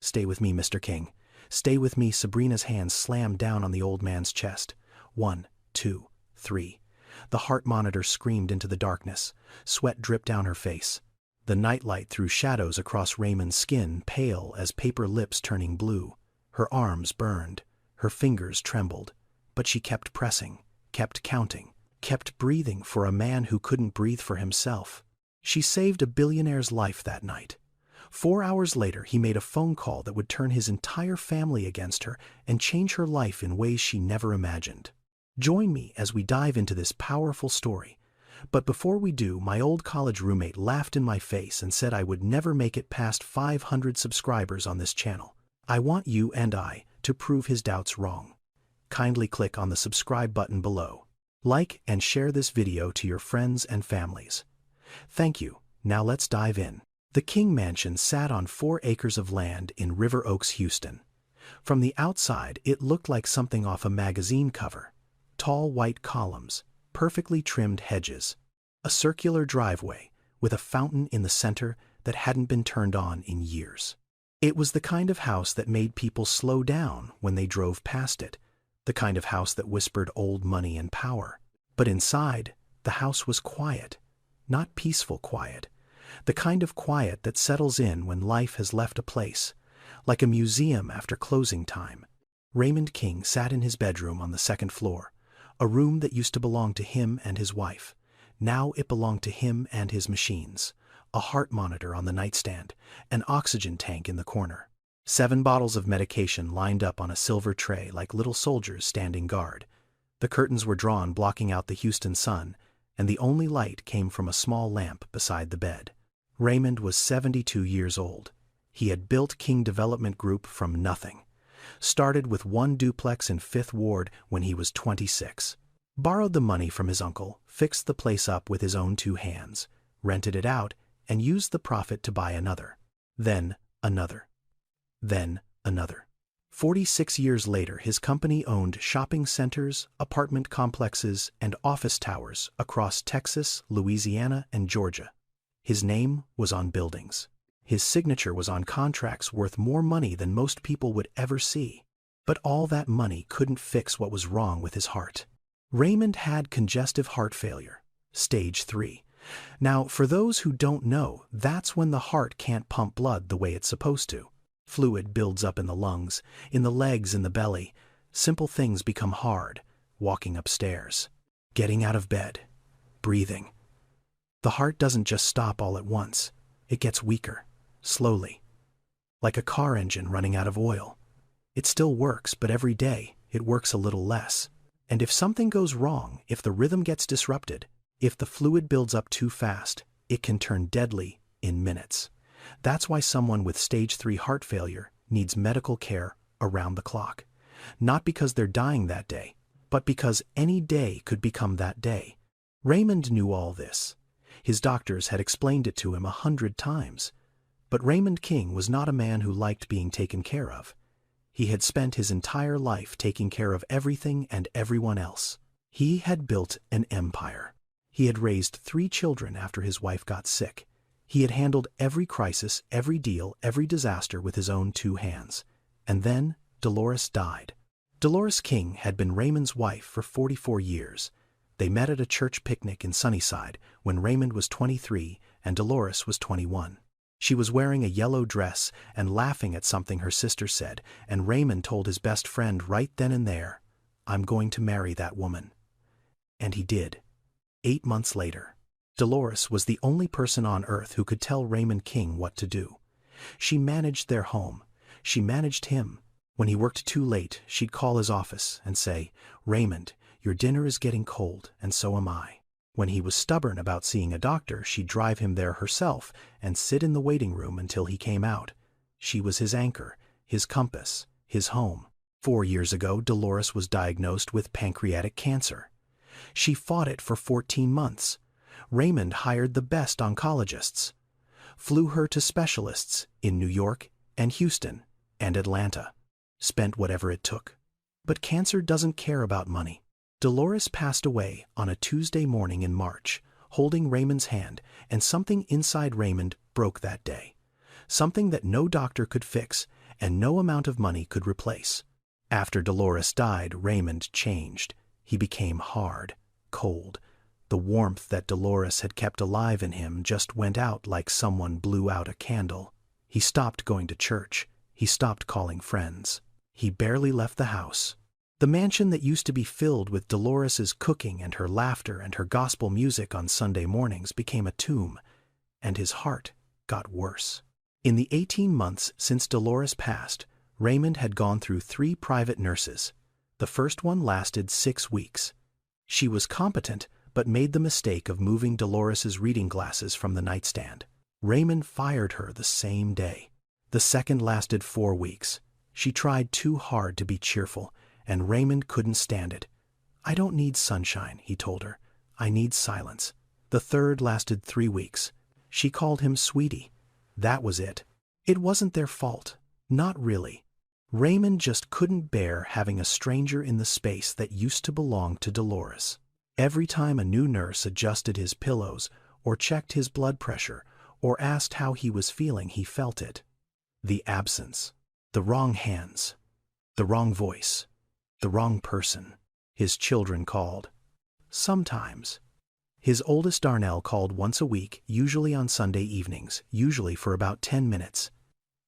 Stay with me, Mr. King. Stay with me." Sabrina's hands slammed down on the old man's chest. 1, 2, 3. The heart monitor screamed into the darkness. Sweat dripped down her face. The nightlight threw shadows across Raymond's skin, pale as paper lips turning blue. Her arms burned. Her fingers trembled. But she kept pressing, kept counting, kept breathing for a man who couldn't breathe for himself. She saved a billionaire's life that night. 4 hours later, he made a phone call that would turn his entire family against her and change her life in ways she never imagined. Join me as we dive into this powerful story. But before we do, my old college roommate laughed in my face and said I would never make it past 500 subscribers on this channel. I want you and I to prove his doubts wrong. Kindly click on the subscribe button below. Like and share this video to your friends and families. Thank you. Now let's dive in. The King Mansion sat on 4 acres of land in River Oaks, Houston. From the outside, it looked like something off a magazine cover. Tall white columns, perfectly trimmed hedges, a circular driveway with a fountain in the center that hadn't been turned on in years. It was the kind of house that made people slow down when they drove past it, the kind of house that whispered old money and power. But inside, the house was quiet, not peaceful quiet, the kind of quiet that settles in when life has left a place, like a museum after closing time. Raymond King sat in his bedroom on the 2nd floor, a room that used to belong to him and his wife. Now it belonged to him and his machines. A heart monitor on the nightstand, an oxygen tank in the corner. 7 bottles of medication lined up on a silver tray like little soldiers standing guard. The curtains were drawn, blocking out the Houston sun, and the only light came from a small lamp beside the bed. Raymond was 72 years old. He had built King Development Group from nothing. Started with 1 duplex in 5th Ward when he was 26. Borrowed the money from his uncle, fixed the place up with his own 2 hands, rented it out, and used the profit to buy another. Then another. Then another. 46 years later, his company owned shopping centers, apartment complexes, and office towers across Texas, Louisiana, and Georgia. His name was on buildings. His signature was on contracts worth more money than most people would ever see. But all that money couldn't fix what was wrong with his heart. Raymond had congestive heart failure, stage 3. Now, for those who don't know, that's when the heart can't pump blood the way it's supposed to. Fluid builds up in the lungs, in the legs, in the belly. Simple things become hard. Walking upstairs, getting out of bed, breathing. The heart doesn't just stop all at once. It gets weaker, slowly, like a car engine running out of oil. It still works, but every day it works a little less. And if something goes wrong, if the rhythm gets disrupted, if the fluid builds up too fast, it can turn deadly in minutes. That's why someone with stage 3 heart failure needs medical care around the clock. Not because they're dying that day, but because any day could become that day. Raymond knew all this. His doctors had explained it to him 100 times. But Raymond King was not a man who liked being taken care of. He had spent his entire life taking care of everything and everyone else. He had built an empire. He had raised 3 children after his wife got sick. He had handled every crisis, every deal, every disaster with his own 2 hands. And then Dolores died. Dolores King had been Raymond's wife for 44 years. They met at a church picnic in Sunnyside when Raymond was 23 and Dolores was 21. She was wearing a yellow dress and laughing at something her sister said, and Raymond told his best friend right then and there, "I'm going to marry that woman." And he did. 8 months later. Dolores was the only person on earth who could tell Raymond King what to do. She managed their home. She managed him. When he worked too late, she'd call his office and say, "Raymond, your dinner is getting cold, and so am I." When he was stubborn about seeing a doctor, she'd drive him there herself and sit in the waiting room until he came out. She was his anchor, his compass, his home. 4 years ago, Dolores was diagnosed with pancreatic cancer. She fought it for 14 months. Raymond hired the best oncologists, flew her to specialists in New York and Houston and Atlanta, spent whatever it took. But cancer doesn't care about money. Dolores passed away on a Tuesday morning in March, holding Raymond's hand, and something inside Raymond broke that day. Something that no doctor could fix, and no amount of money could replace. After Dolores died, Raymond changed. He became hard, cold. The warmth that Dolores had kept alive in him just went out like someone blew out a candle. He stopped going to church. He stopped calling friends. He barely left the house. The mansion that used to be filled with Dolores's cooking and her laughter and her gospel music on Sunday mornings became a tomb, and his heart got worse. In the 18 months since Dolores passed, Raymond had gone through 3 private nurses. The first one lasted 6 weeks. She was competent, but made the mistake of moving Dolores's reading glasses from the nightstand. Raymond fired her the same day. The second lasted 4 weeks. She tried too hard to be cheerful, and Raymond couldn't stand it. "I don't need sunshine," he told her. "I need silence." The third lasted 3 weeks. She called him sweetie. That was it. It wasn't their fault. Not really. Raymond just couldn't bear having a stranger in the space that used to belong to Dolores. Every time a new nurse adjusted his pillows, or checked his blood pressure, or asked how he was feeling, he felt it. The absence. The wrong hands. The wrong voice. The wrong person. His children called. Sometimes. His oldest Darnell called once a week, usually on Sunday evenings, usually for about 10 minutes.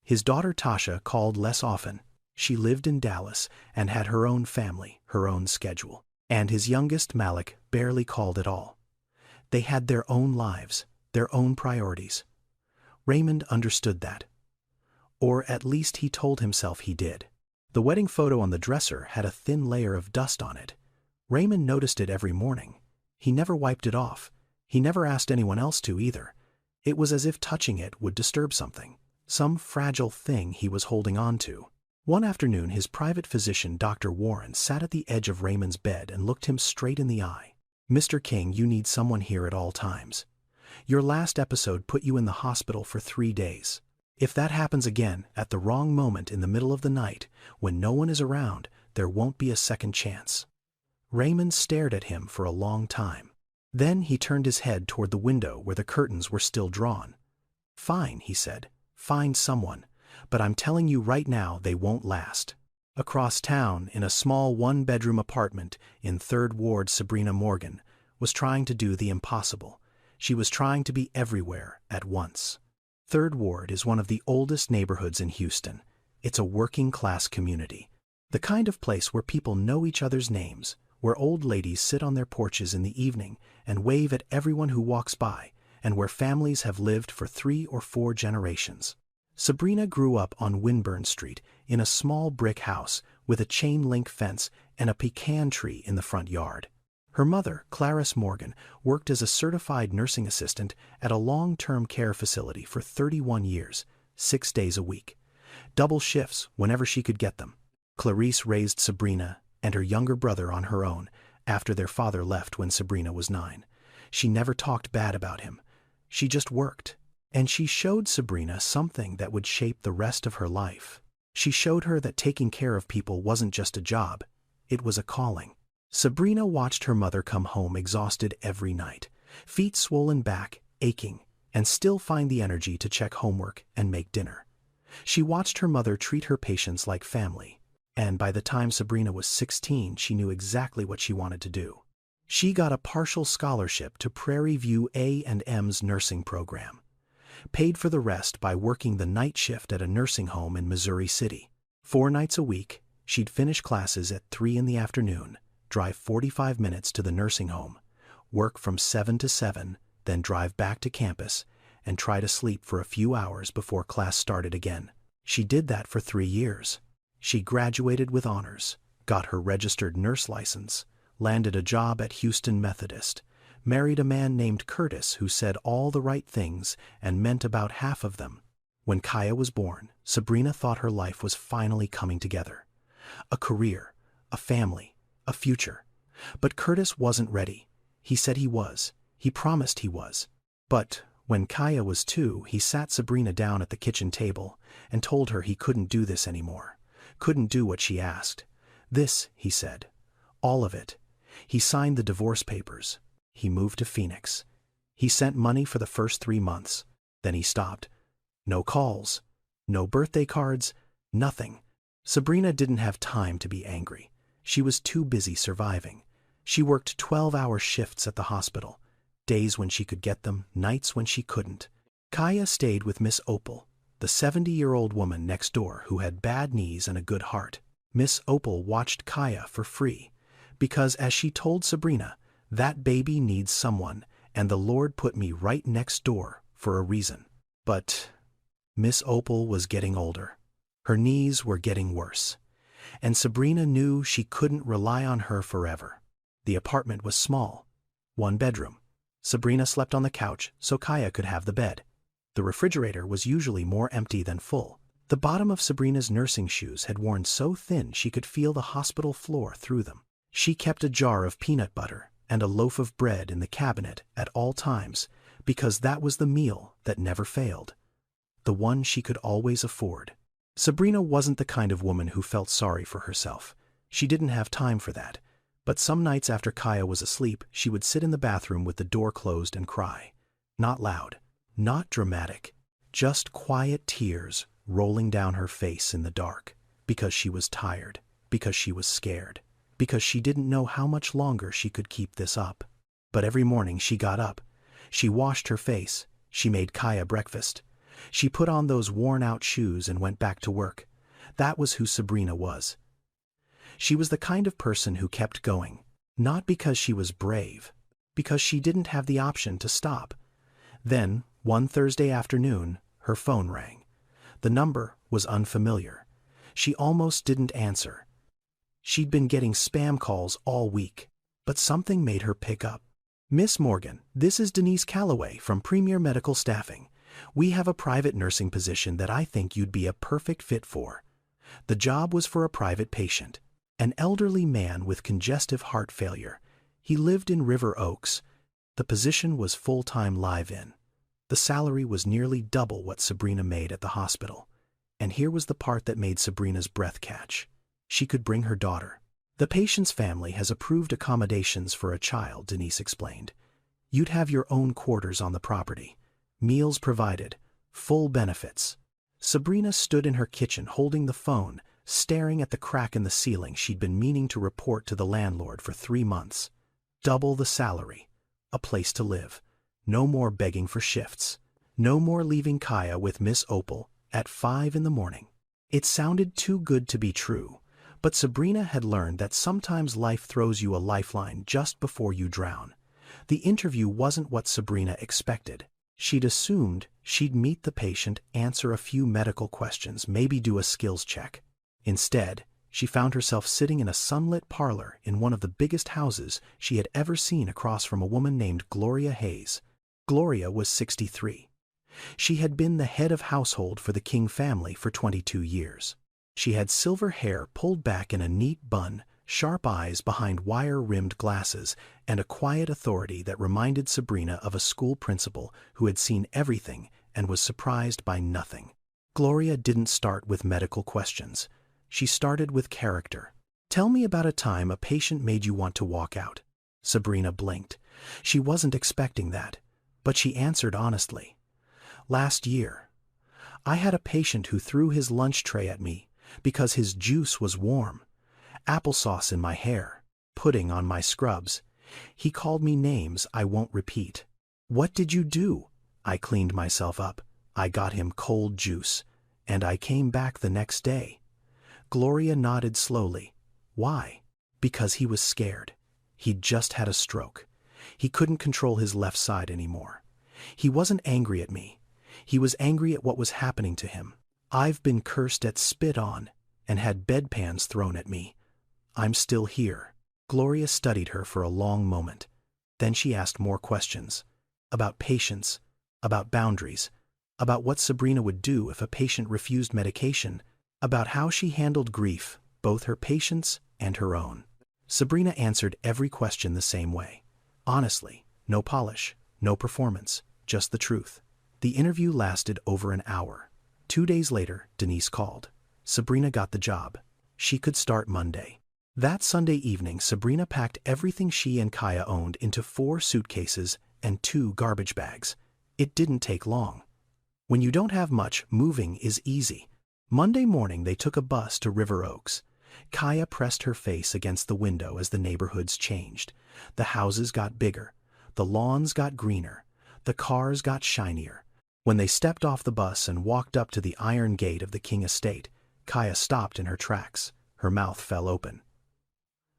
His daughter Tasha called less often. She lived in Dallas and had her own family, her own schedule. And his youngest, Malik, barely called at all. They had their own lives, their own priorities. Raymond understood that. Or at least he told himself he did. The wedding photo on the dresser had a thin layer of dust on it. Raymond noticed it every morning. He never wiped it off. He never asked anyone else to either. It was as if touching it would disturb something, some fragile thing he was holding on to. One afternoon, his private physician, Dr. Warren, sat at the edge of Raymond's bed and looked him straight in the eye. "Mr. King, you need someone here at all times. Your last episode put you in the hospital for 3 days. If that happens again, at the wrong moment in the middle of the night, when no one is around, there won't be a second chance." Raymond stared at him for a long time. Then he turned his head toward the window where the curtains were still drawn. "Fine," he said. "Find someone. But I'm telling you right now, they won't last." Across town, in a small 1-bedroom apartment in 3rd Ward, Sabrina Morgan was trying to do the impossible. She was trying to be everywhere at once. 3rd Ward is one of the oldest neighborhoods in Houston. It's a working-class community. The kind of place where people know each other's names, where old ladies sit on their porches in the evening and wave at everyone who walks by, and where families have lived for 3 or 4 generations. Sabrina grew up on Winburn Street in a small brick house with a chain-link fence and a pecan tree in the front yard. Her mother, Clarice Morgan, worked as a certified nursing assistant at a long-term care facility for 31 years, 6 days a week. Double shifts whenever she could get them. Clarice raised Sabrina and her younger brother on her own after their father left when Sabrina was 9. She never talked bad about him. She just worked. And she showed Sabrina something that would shape the rest of her life. She showed her that taking care of people wasn't just a job, it was a calling. Sabrina watched her mother come home exhausted every night, feet swollen back, aching, and still find the energy to check homework and make dinner. She watched her mother treat her patients like family, and by the time Sabrina was 16, she knew exactly what she wanted to do. She got a partial scholarship to Prairie View A&M's nursing program, paid for the rest by working the night shift at a nursing home in Missouri City. 4 nights a week, she'd finish classes at 3 in the afternoon, drive 45 minutes to the nursing home, work from 7 to 7, then drive back to campus, and try to sleep for a few hours before class started again. She did that for 3 years. She graduated with honors, got her registered nurse license, landed a job at Houston Methodist, married a man named Curtis who said all the right things and meant about half of them. When Kaya was born, Sabrina thought her life was finally coming together. A career, a family, a future. But Curtis wasn't ready. He said he was. He promised he was. But when Kaya was 2, he sat Sabrina down at the kitchen table and told her he couldn't do this anymore, couldn't do what she asked. This, he said, all of it. He signed the divorce papers. He moved to Phoenix. He sent money for the first 3 months. Then he stopped. No calls, no birthday cards, Nothing. Sabrina didn't have time to be angry. She was too busy surviving. She worked 12-hour shifts at the hospital. Days when she could get them, nights when she couldn't. Kaya stayed with Miss Opal, the 70-year-old woman next door who had bad knees and a good heart. Miss Opal watched Kaya for free, because as she told Sabrina, that baby needs someone, and the Lord put me right next door for a reason. But Miss Opal was getting older. Her knees were getting worse, and Sabrina knew she couldn't rely on her forever. The apartment was small, 1 bedroom. Sabrina slept on the couch so Kaya could have the bed. The refrigerator was usually more empty than full. The bottom of Sabrina's nursing shoes had worn so thin she could feel the hospital floor through them. She kept a jar of peanut butter and a loaf of bread in the cabinet at all times, because that was the meal that never failed, the one she could always afford. Sabrina wasn't the kind of woman who felt sorry for herself. She didn't have time for that. But some nights after Kaya was asleep, she would sit in the bathroom with the door closed and cry. Not loud, not dramatic, just quiet tears rolling down her face in the dark, because she was tired, because she was scared, because she didn't know how much longer she could keep this up. But every morning she got up. She washed her face. She made Kaya breakfast. She put on those worn-out shoes and went back to work. That was who Sabrina was. She was the kind of person who kept going, not because she was brave, because she didn't have the option to stop. Then, one Thursday afternoon, her phone rang. The number was unfamiliar. She almost didn't answer. She'd been getting spam calls all week, but something made her pick up. "Miss Morgan, this is Denise Calloway from Premier Medical Staffing. We have a private nursing position that I think you'd be a perfect fit for." The job was for a private patient, an elderly man with congestive heart failure. He lived in River Oaks. The position was full-time live-in. The salary was nearly double what Sabrina made at the hospital. And here was the part that made Sabrina's breath catch. She could bring her daughter. "The patient's family has approved accommodations for a child," Denise explained. "You'd have your own quarters on the property. Meals provided. Full benefits." Sabrina stood in her kitchen holding the phone, staring at the crack in the ceiling she'd been meaning to report to the landlord for 3 months. Double the salary. A place to live. No more begging for shifts. No more leaving Kaya with Miss Opal at 5 in the morning. It sounded too good to be true, but Sabrina had learned that sometimes life throws you a lifeline just before you drown. The interview wasn't what Sabrina expected. She'd assumed she'd meet the patient, answer a few medical questions, maybe do a skills check. Instead, she found herself sitting in a sunlit parlor in one of the biggest houses she had ever seen across from a woman named Gloria Hayes. Gloria was 63. She had been the head of household for the King family for 22 years. She had silver hair pulled back in a neat bun, sharp eyes behind wire-rimmed glasses, and a quiet authority that reminded Sabrina of a school principal who had seen everything and was surprised by nothing. Gloria didn't start with medical questions. She started with character. "Tell me about a time a patient made you want to walk out." Sabrina blinked. She wasn't expecting that, but she answered honestly. "Last year, I had a patient who threw his lunch tray at me because his juice was warm. Applesauce in my hair, pudding on my scrubs. He called me names I won't repeat. What did you do? I cleaned myself up. I got him cold juice, and I came back the next day." Gloria nodded slowly. Why? Because he was scared. He'd just had a stroke. He couldn't control his left side anymore. He wasn't angry at me. He was angry at what was happening to him. "I've been cursed at, spit on, and had bedpans thrown at me. I'm still here." Gloria studied her for a long moment. Then she asked more questions. About patients, about boundaries, about what Sabrina would do if a patient refused medication, about how she handled grief, both her patient's and her own. Sabrina answered every question the same way. Honestly, no polish, no performance, just the truth. The interview lasted over an hour. 2 days later, Denise called. Sabrina got the job. She could start Monday. That Sunday evening, Sabrina packed everything she and Kaya owned into 4 suitcases and 2 garbage bags. It didn't take long. When you don't have much, moving is easy. Monday morning they took a bus to River Oaks. Kaya pressed her face against the window as the neighborhoods changed. The houses got bigger. The lawns got greener. The cars got shinier. When they stepped off the bus and walked up to the iron gate of the King estate, Kaya stopped in her tracks. Her mouth fell open.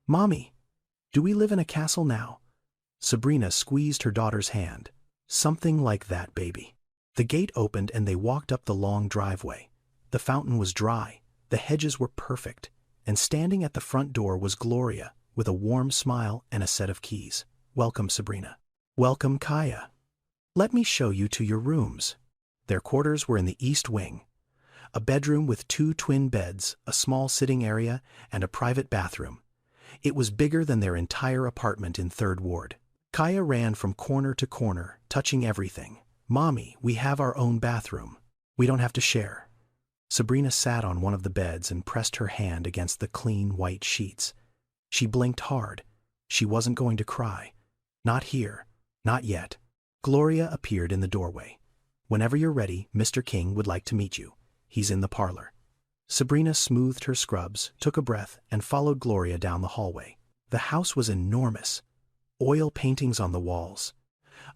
"Mommy, do we live in a castle now?" Sabrina squeezed her daughter's hand. "Something like that, baby." The gate opened and they walked up the long driveway. The fountain was dry, the hedges were perfect, and standing at the front door was Gloria, with a warm smile and a set of keys. "Welcome, Sabrina." "Welcome, Kaya. Let me show you to your rooms." Their quarters were in the east wing. A bedroom with 2 twin beds, a small sitting area, and a private bathroom. It was bigger than their entire apartment in 3rd Ward. Kaya ran from corner to corner, touching everything. "Mommy, we have our own bathroom. We don't have to share." Sabrina sat on one of the beds and pressed her hand against the clean white sheets. She blinked hard. She wasn't going to cry. Not here. Not yet. Gloria appeared in the doorway. "Whenever you're ready, Mr. King would like to meet you. He's in the parlor." Sabrina smoothed her scrubs, took a breath, and followed Gloria down the hallway. The house was enormous. Oil paintings on the walls.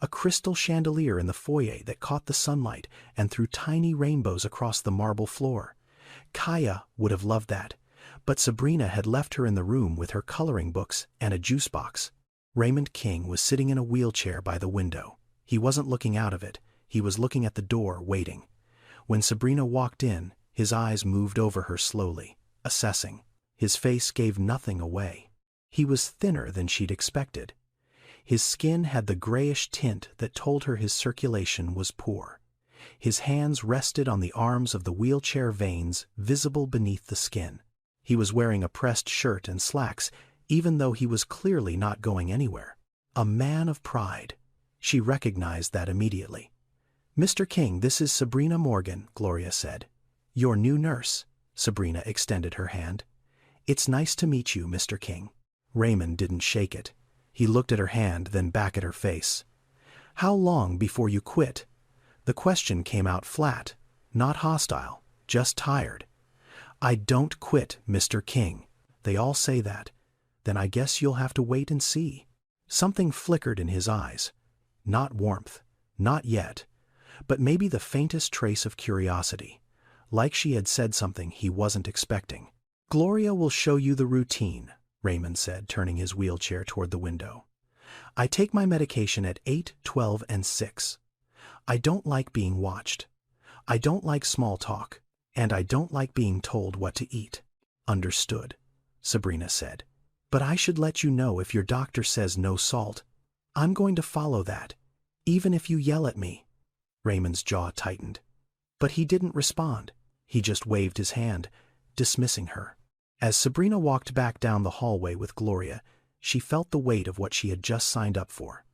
A crystal chandelier in the foyer that caught the sunlight and threw tiny rainbows across the marble floor. Kaya would have loved that, but Sabrina had left her in the room with her coloring books and a juice box. Raymond King was sitting in a wheelchair by the window. He wasn't looking out of it. He was looking at the door, waiting. When Sabrina walked in, his eyes moved over her slowly, assessing. His face gave nothing away. He was thinner than she'd expected. His skin had the grayish tint that told her his circulation was poor. His hands rested on the arms of the wheelchair veins visible beneath the skin. He was wearing a pressed shirt and slacks, even though he was clearly not going anywhere. A man of pride. She recognized that immediately. "Mr. King, this is Sabrina Morgan," Gloria said. "Your new nurse." Sabrina extended her hand. "It's nice to meet you, Mr. King." Raymond didn't shake it. He looked at her hand, then back at her face. "How long before you quit?" The question came out flat, not hostile, just tired. "I don't quit, Mr. King. They all say that. Then I guess you'll have to wait and see." Something flickered in his eyes. Not warmth, not yet, but maybe the faintest trace of curiosity, like she had said something he wasn't expecting. "Gloria will show you the routine," Raymond said, turning his wheelchair toward the window. "I take my medication at 8, 12, and 6. I don't like being watched. I don't like small talk, and I don't like being told what to eat." "Understood," Sabrina said. "But I should let you know if your doctor says no salt. I'm going to follow that, even if you yell at me." Raymond's jaw tightened. But he didn't respond. He just waved his hand, dismissing her. As Sabrina walked back down the hallway with Gloria, she felt the weight of what she had just signed up for.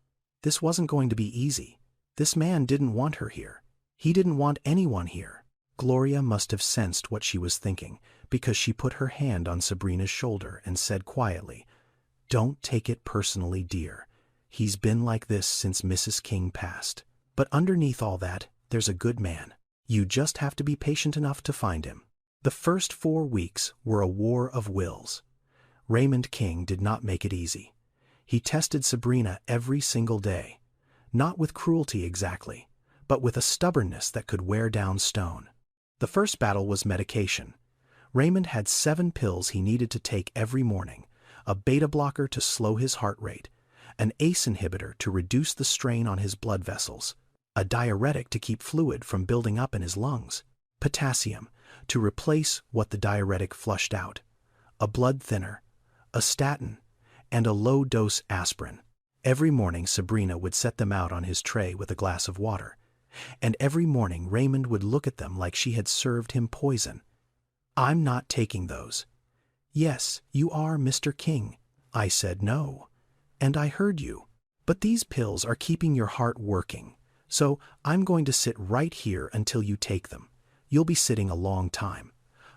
This wasn't going to be easy. This man didn't want her here. He didn't want anyone here. Gloria must have sensed what she was thinking, because she put her hand on Sabrina's shoulder and said quietly, "Don't take it personally, dear. He's been like this since Mrs. King passed. But underneath all that, there's a good man. You just have to be patient enough to find him." The first 4 weeks were a war of wills. Raymond King did not make it easy. He tested Sabrina every single day. Not with cruelty exactly, but with a stubbornness that could wear down stone. The first battle was medication. Raymond had 7 pills he needed to take every morning, a beta blocker to slow his heart rate, an ACE inhibitor to reduce the strain on his blood vessels, a diuretic to keep fluid from building up in his lungs, potassium to replace what the diuretic flushed out, a blood thinner, a statin, and a low-dose aspirin. Every morning Sabrina would set them out on his tray with a glass of water, and every morning Raymond would look at them like she had served him poison. "I'm not taking those." "Yes, you are, Mr. King." "I said no. And I heard you. But these pills are keeping your heart working, so I'm going to sit right here until you take them. You'll be sitting a long time.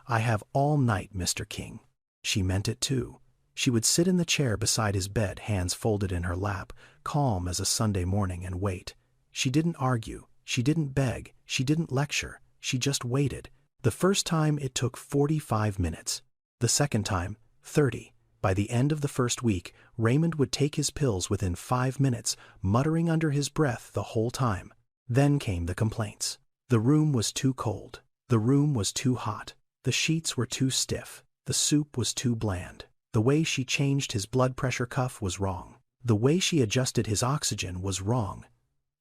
I have all night, Mr. King." She meant it too. She would sit in the chair beside his bed, hands folded in her lap, calm as a Sunday morning, and wait. She didn't argue. She didn't beg. She didn't lecture. She just waited. The first time it took 45 minutes. The second time, 30. By the end of the first week, Raymond would take his pills within 5 minutes, muttering under his breath the whole time. Then came the complaints. The room was too cold. The room was too hot. The sheets were too stiff. The soup was too bland. The way she changed his blood pressure cuff was wrong. The way she adjusted his oxygen was wrong.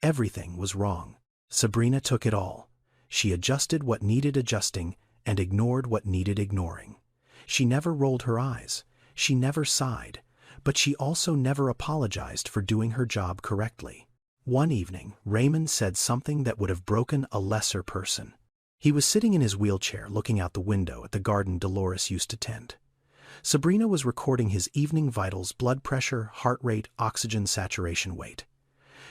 Everything was wrong. Sabrina took it all. She adjusted what needed adjusting and ignored what needed ignoring. She never rolled her eyes. She never sighed. But she also never apologized for doing her job correctly. One evening, Raymond said something that would have broken a lesser person. He was sitting in his wheelchair looking out the window at the garden Dolores used to tend. Sabrina was recording his evening vitals, blood pressure, heart rate, oxygen saturation, weight.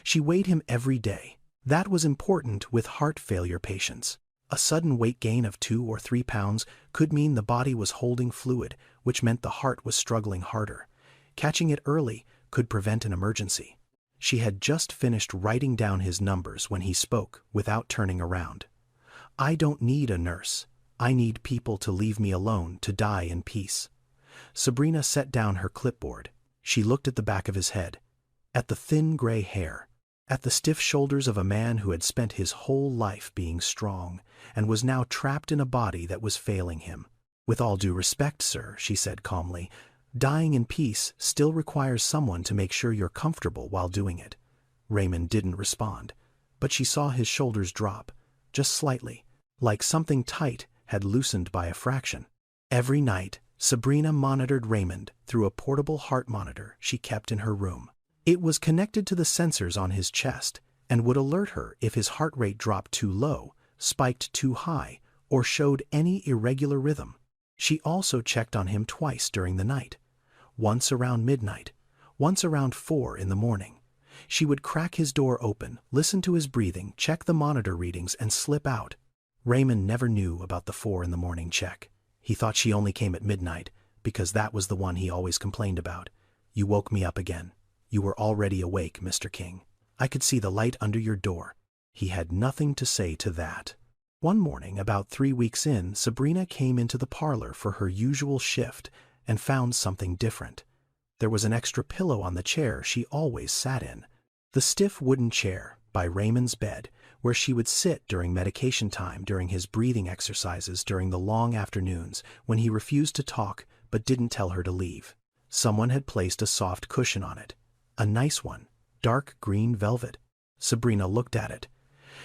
She weighed him every day. That was important with heart failure patients. A sudden weight gain of 2 or 3 pounds could mean the body was holding fluid, which meant the heart was struggling harder. Catching it early could prevent an emergency. She had just finished writing down his numbers when he spoke, without turning around. "I don't need a nurse. I need people to leave me alone to die in peace." Sabrina set down her clipboard. She looked at the back of his head, at the thin gray hair, at the stiff shoulders of a man who had spent his whole life being strong and was now trapped in a body that was failing him. "With all due respect, sir," she said calmly, "dying in peace still requires someone to make sure you're comfortable while doing it." Raymond didn't respond, but she saw his shoulders drop, just slightly, like something tight had loosened by a fraction. Every night, Sabrina monitored Raymond through a portable heart monitor she kept in her room. It was connected to the sensors on his chest and would alert her if his heart rate dropped too low, spiked too high, or showed any irregular rhythm. She also checked on him twice during the night, once around midnight, once around 4 in the morning. She would crack his door open, listen to his breathing, check the monitor readings, and slip out. Raymond never knew about the 4 in the morning check. He thought she only came at midnight, because that was the one he always complained about. "You woke me up again. You were already awake, Mr. King. I could see the light under your door." He had nothing to say to that. One morning, about 3 weeks in, Sabrina came into the parlor for her usual shift and found something different. There was an extra pillow on the chair she always sat in. The stiff wooden chair by Raymond's bed, where she would sit during medication time, during his breathing exercises, during the long afternoons, when he refused to talk but didn't tell her to leave. Someone had placed a soft cushion on it. A nice one, dark green velvet. Sabrina looked at it.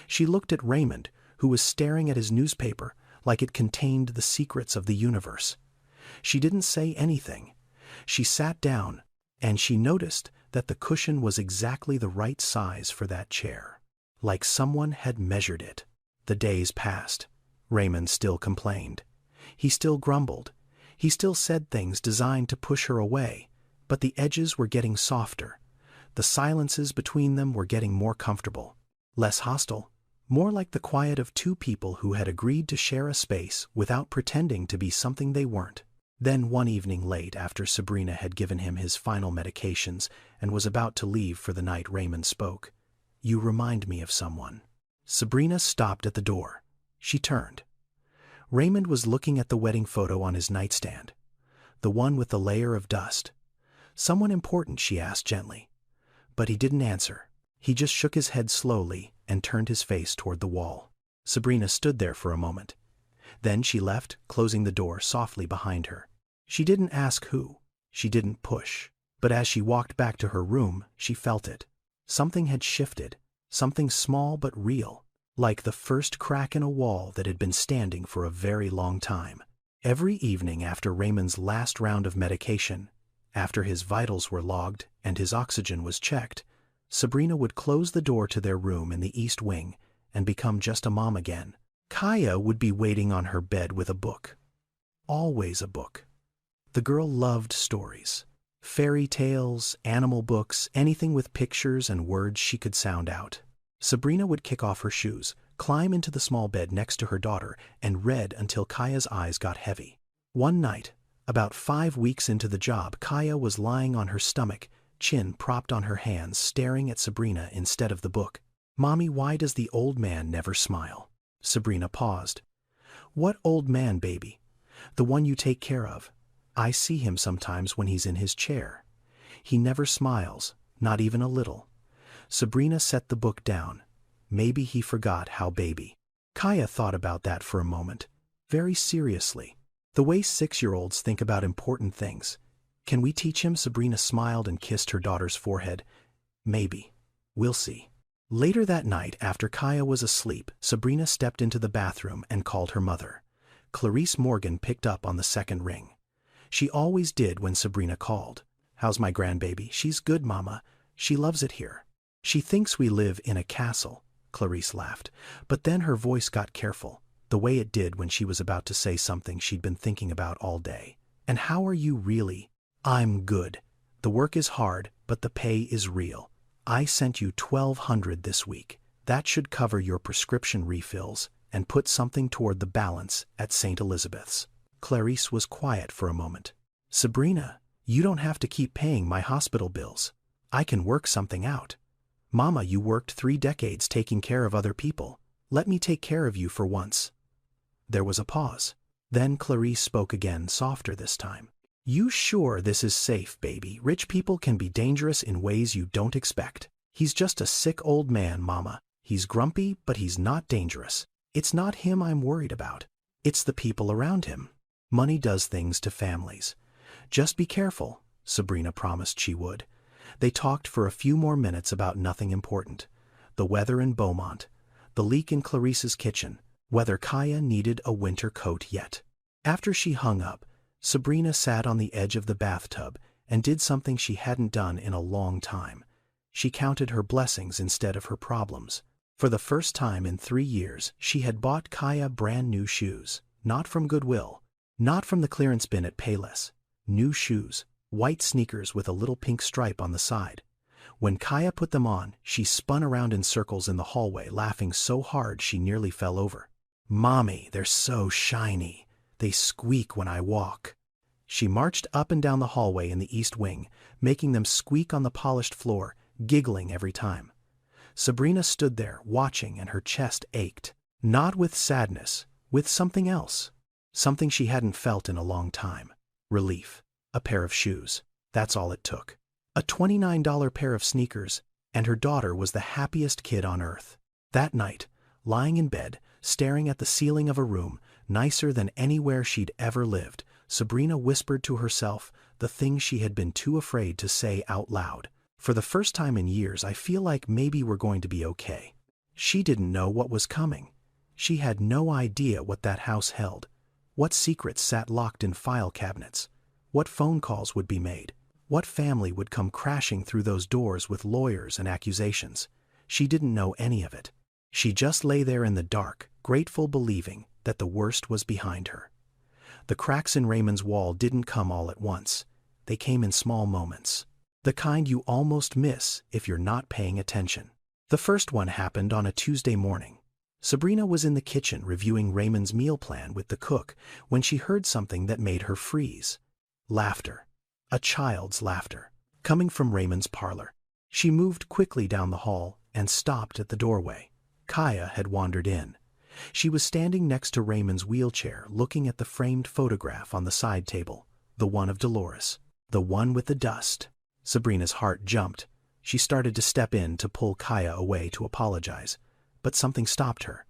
She looked at Raymond, who was staring at his newspaper like it contained the secrets of the universe. She didn't say anything. She sat down, and she noticed that the cushion was exactly the right size for that chair, like someone had measured it. The days passed. Raymond still complained. He still grumbled. He still said things designed to push her away, but the edges were getting softer. The silences between them were getting more comfortable, less hostile, more like the quiet of two people who had agreed to share a space without pretending to be something they weren't. Then one evening late, after Sabrina had given him his final medications and was about to leave for the night, Raymond spoke. "You remind me of someone." Sabrina stopped at the door. She turned. Raymond was looking at the wedding photo on his nightstand, the one with the layer of dust. "Someone important?" she asked gently. But he didn't answer. He just shook his head slowly and turned his face toward the wall. Sabrina stood there for a moment. Then she left, closing the door softly behind her. She didn't ask who. She didn't push. But as she walked back to her room, she felt it. Something had shifted. Something small but real, like the first crack in a wall that had been standing for a very long time. Every evening after Raymond's last round of medication, after his vitals were logged and his oxygen was checked, Sabrina would close the door to their room in the East Wing and become just a mom again. Kaya would be waiting on her bed with a book. Always a book. The girl loved stories. Fairy tales, animal books, anything with pictures and words she could sound out. Sabrina would kick off her shoes, climb into the small bed next to her daughter, and read until Kaya's eyes got heavy. One night, about 5 weeks into the job, Kaya was lying on her stomach, chin propped on her hands, staring at Sabrina instead of the book. "Mommy, why does the old man never smile?" Sabrina paused. What old man, baby? The one you take care of. I see him sometimes when he's in his chair. He never smiles, not even a little. Sabrina set the book down. Maybe he forgot how baby. Kaya thought about that for a moment, very seriously. The way 6-year-olds think about important things. Can we teach him? Sabrina smiled and kissed her daughter's forehead. Maybe. We'll see. Later that night, after Kaya was asleep, Sabrina stepped into the bathroom and called her mother. Clarice Morgan picked up on the second ring. She always did when Sabrina called. How's my grandbaby? She's good, Mama. She loves it here. She thinks we live in a castle, Clarice laughed. But then her voice got careful, the way it did when she was about to say something she'd been thinking about all day. And how are you really? I'm good. The work is hard, but the pay is real. I sent you $1,200 this week. That should cover your prescription refills and put something toward the balance at St. Elizabeth's. Clarice was quiet for a moment. Sabrina, you don't have to keep paying my hospital bills. I can work something out. Mama, you worked 3 decades taking care of other people. Let me take care of you for once. There was a pause. Then Clarice spoke again, softer this time. You sure this is safe, baby? Rich people can be dangerous in ways you don't expect. He's just a sick old man, Mama. He's grumpy, but he's not dangerous. It's not him I'm worried about. It's the people around him. Money does things to families. Just be careful, Sabrina promised she would. They talked for a few more minutes about nothing important. The weather in Beaumont, the leak in Clarice's kitchen, whether Kaya needed a winter coat yet. After she hung up, Sabrina sat on the edge of the bathtub and did something she hadn't done in a long time. She counted her blessings instead of her problems. For the first time in 3 years, she had bought Kaya brand new shoes, not from Goodwill, not from the clearance bin at Payless. New shoes, white sneakers with a little pink stripe on the side. When Kaya put them on, she spun around in circles in the hallway, laughing so hard she nearly fell over. Mommy, they're so shiny. They squeak when I walk. She marched up and down the hallway in the east wing, making them squeak on the polished floor, giggling every time. Sabrina stood there, watching, and her chest ached. Not with sadness, with something else. Something she hadn't felt in a long time. Relief. A pair of shoes. That's all it took. A $29 pair of sneakers, and her daughter was the happiest kid on earth. That night, lying in bed, staring at the ceiling of a room, nicer than anywhere she'd ever lived, Sabrina whispered to herself the thing she had been too afraid to say out loud. For the first time in years, I feel like maybe we're going to be okay. She didn't know what was coming. She had no idea what that house held. What secrets sat locked in file cabinets? What phone calls would be made? What family would come crashing through those doors with lawyers and accusations? She didn't know any of it. She just lay there in the dark, grateful, believing that the worst was behind her. The cracks in Raymond's wall didn't come all at once. They came in small moments. The kind you almost miss if you're not paying attention. The first one happened on a Tuesday morning. Sabrina was in the kitchen reviewing Raymond's meal plan with the cook when she heard something that made her freeze. Laughter. A child's laughter. Coming from Raymond's parlor. She moved quickly down the hall and stopped at the doorway. Kaya had wandered in. She was standing next to Raymond's wheelchair, looking at the framed photograph on the side table. The one of Dolores. The one with the dust. Sabrina's heart jumped. She started to step in to pull Kaya away to apologize. But something stopped her.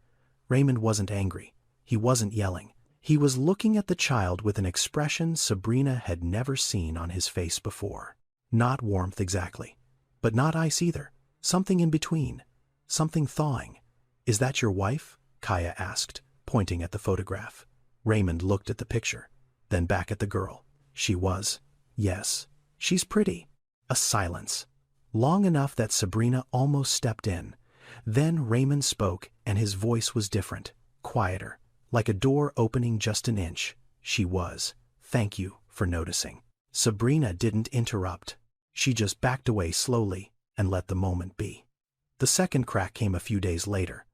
Raymond wasn't angry. He wasn't yelling. He was looking at the child with an expression Sabrina had never seen on his face before. Not warmth exactly. But not ice either. Something in between. Something thawing. Is that your wife? Kaya asked, pointing at the photograph. Raymond looked at the picture, then back at the girl. She was. Yes. She's pretty. A silence. Long enough that Sabrina almost stepped in. Then Raymond spoke, and his voice was different, quieter, like a door opening just an inch. She was. Thank you for noticing. Sabrina didn't interrupt. She just backed away slowly and let the moment be. The second crack came a few days later.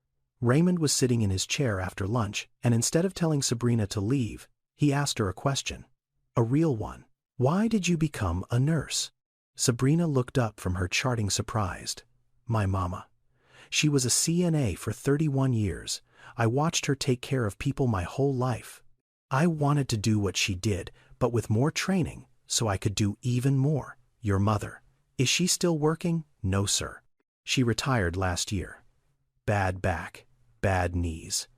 Raymond was sitting in his chair after lunch, and instead of telling Sabrina to leave, he asked her a question. A real one. Why did you become a nurse? Sabrina looked up from her charting surprised. My mama. She was a CNA for 31 years, I watched her take care of people my whole life. I wanted to do what she did, but with more training, so I could do even more. Your mother. Is she still working? No, sir. She retired last year. Bad back, bad knees.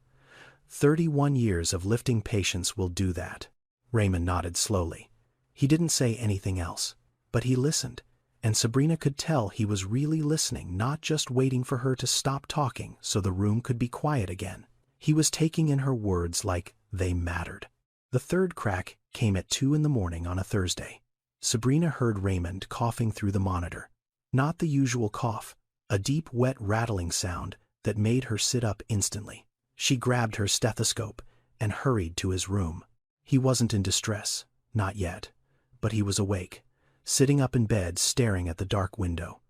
31 years of lifting patients will do that. Raymond nodded slowly. He didn't say anything else, but he listened, and Sabrina could tell he was really listening, not just waiting for her to stop talking so the room could be quiet again. He was taking in her words like they mattered. The third crack came at 2 in the morning on a Thursday. Sabrina heard Raymond coughing through the monitor. Not the usual cough, a deep, wet rattling sound that made her sit up instantly. She grabbed her stethoscope and hurried to his room. He wasn't in distress, not yet, but he was awake, sitting up in bed staring at the dark window.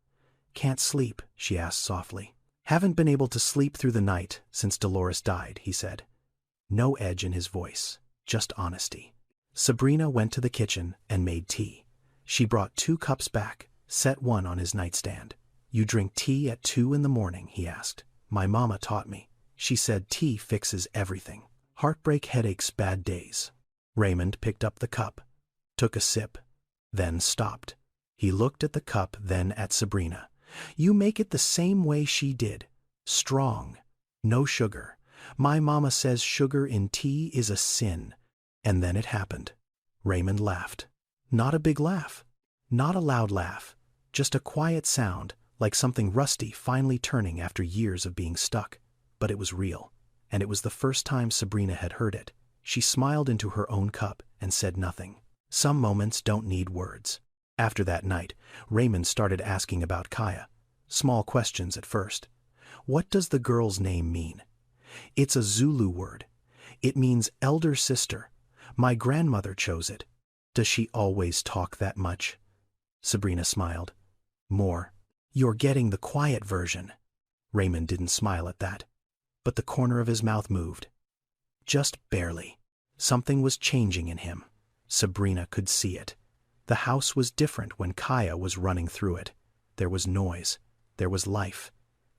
"Can't sleep?" she asked softly. "Haven't been able to sleep through the night since Dolores died," he said. No edge in his voice, just honesty. Sabrina went to the kitchen and made tea. She brought 2 cups back, set one on his nightstand. "You drink tea at 2 in the morning?" he asked. "My mama taught me. She said tea fixes everything. Heartbreak, headaches, bad days." Raymond picked up the cup, took a sip, then stopped. He looked at the cup, then at Sabrina. "You make it the same way she did. Strong. No sugar. My mama says sugar in tea is a sin." And then it happened. Raymond laughed. Not a big laugh. Not a loud laugh. Just a quiet sound, like something rusty finally turning after years of being stuck. But it was real, and it was the first time Sabrina had heard it. She smiled into her own cup and said nothing. Some moments don't need words. After that night, Raymond started asking about Kaya. Small questions at first. What does the girl's name mean? It's a Zulu word. It means elder sister. My grandmother chose it. Does she always talk that much? Sabrina smiled. More. You're getting the quiet version. Raymond didn't smile at that, but the corner of his mouth moved. Just barely. Something was changing in him. Sabrina could see it. The house was different when Kaya was running through it. There was noise. There was life.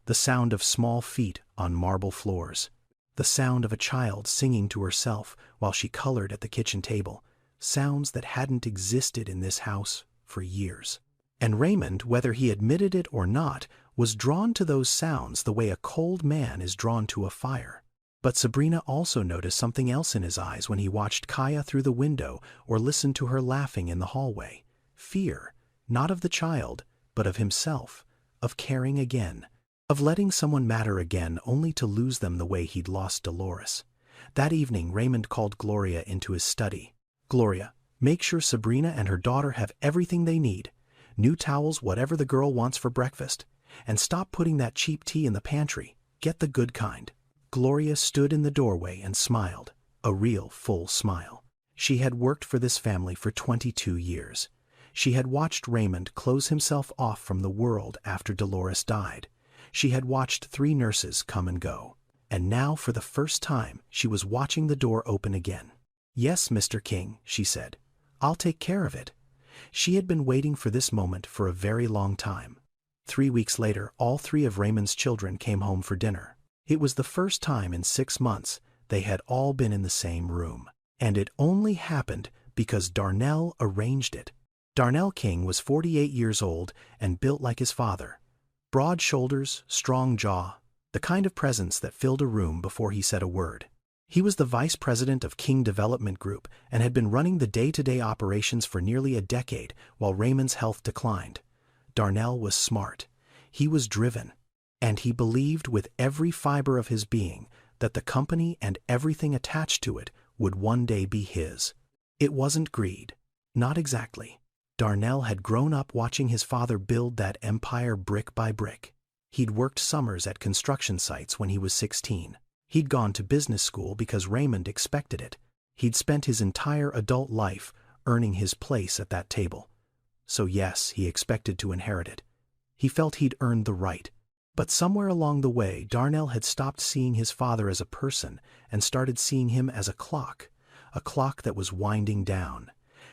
The sound of small feet on marble floors. The sound of a child singing to herself while she colored at the kitchen table. Sounds that hadn't existed in this house for years. And Raymond, whether he admitted it or not, was drawn to those sounds the way a cold man is drawn to a fire. But Sabrina also noticed something else in his eyes when he watched Kaya through the window or listened to her laughing in the hallway. Fear, not of the child, but of himself, of caring again, of letting someone matter again only to lose them the way he'd lost Dolores. That evening, Raymond called Gloria into his study. "Gloria, make sure Sabrina and her daughter have everything they need. New towels, whatever the girl wants for breakfast. And stop putting that cheap tea in the pantry. Get the good kind." Gloria stood in the doorway and smiled, a real full smile. She had worked for this family for 22 years. She had watched Raymond close himself off from the world after Dolores died. She had watched 3 nurses come and go. And now, for the first time, she was watching the door open again. "Yes, Mr. King," she said. "I'll take care of it." She had been waiting for this moment for a very long time. 3 weeks later, all 3 of Raymond's children came home for dinner. It was the first time in 6 months they had all been in the same room. And it only happened because Darnell arranged it. Darnell King was 48 years old and built like his father. Broad shoulders, strong jaw, the kind of presence that filled a room before he said a word. He was the vice president of King Development Group and had been running the day-to-day operations for nearly a decade while Raymond's health declined. Darnell was smart. He was driven. And he believed with every fiber of his being that the company and everything attached to it would one day be his. It wasn't greed. Not exactly. Darnell had grown up watching his father build that empire brick by brick. He'd worked summers at construction sites when he was 16. He'd gone to business school because Raymond expected it. He'd spent his entire adult life earning his place at that table. So yes, he expected to inherit it. He felt he'd earned the right. But somewhere along the way, Darnell had stopped seeing his father as a person and started seeing him as a clock that was winding down.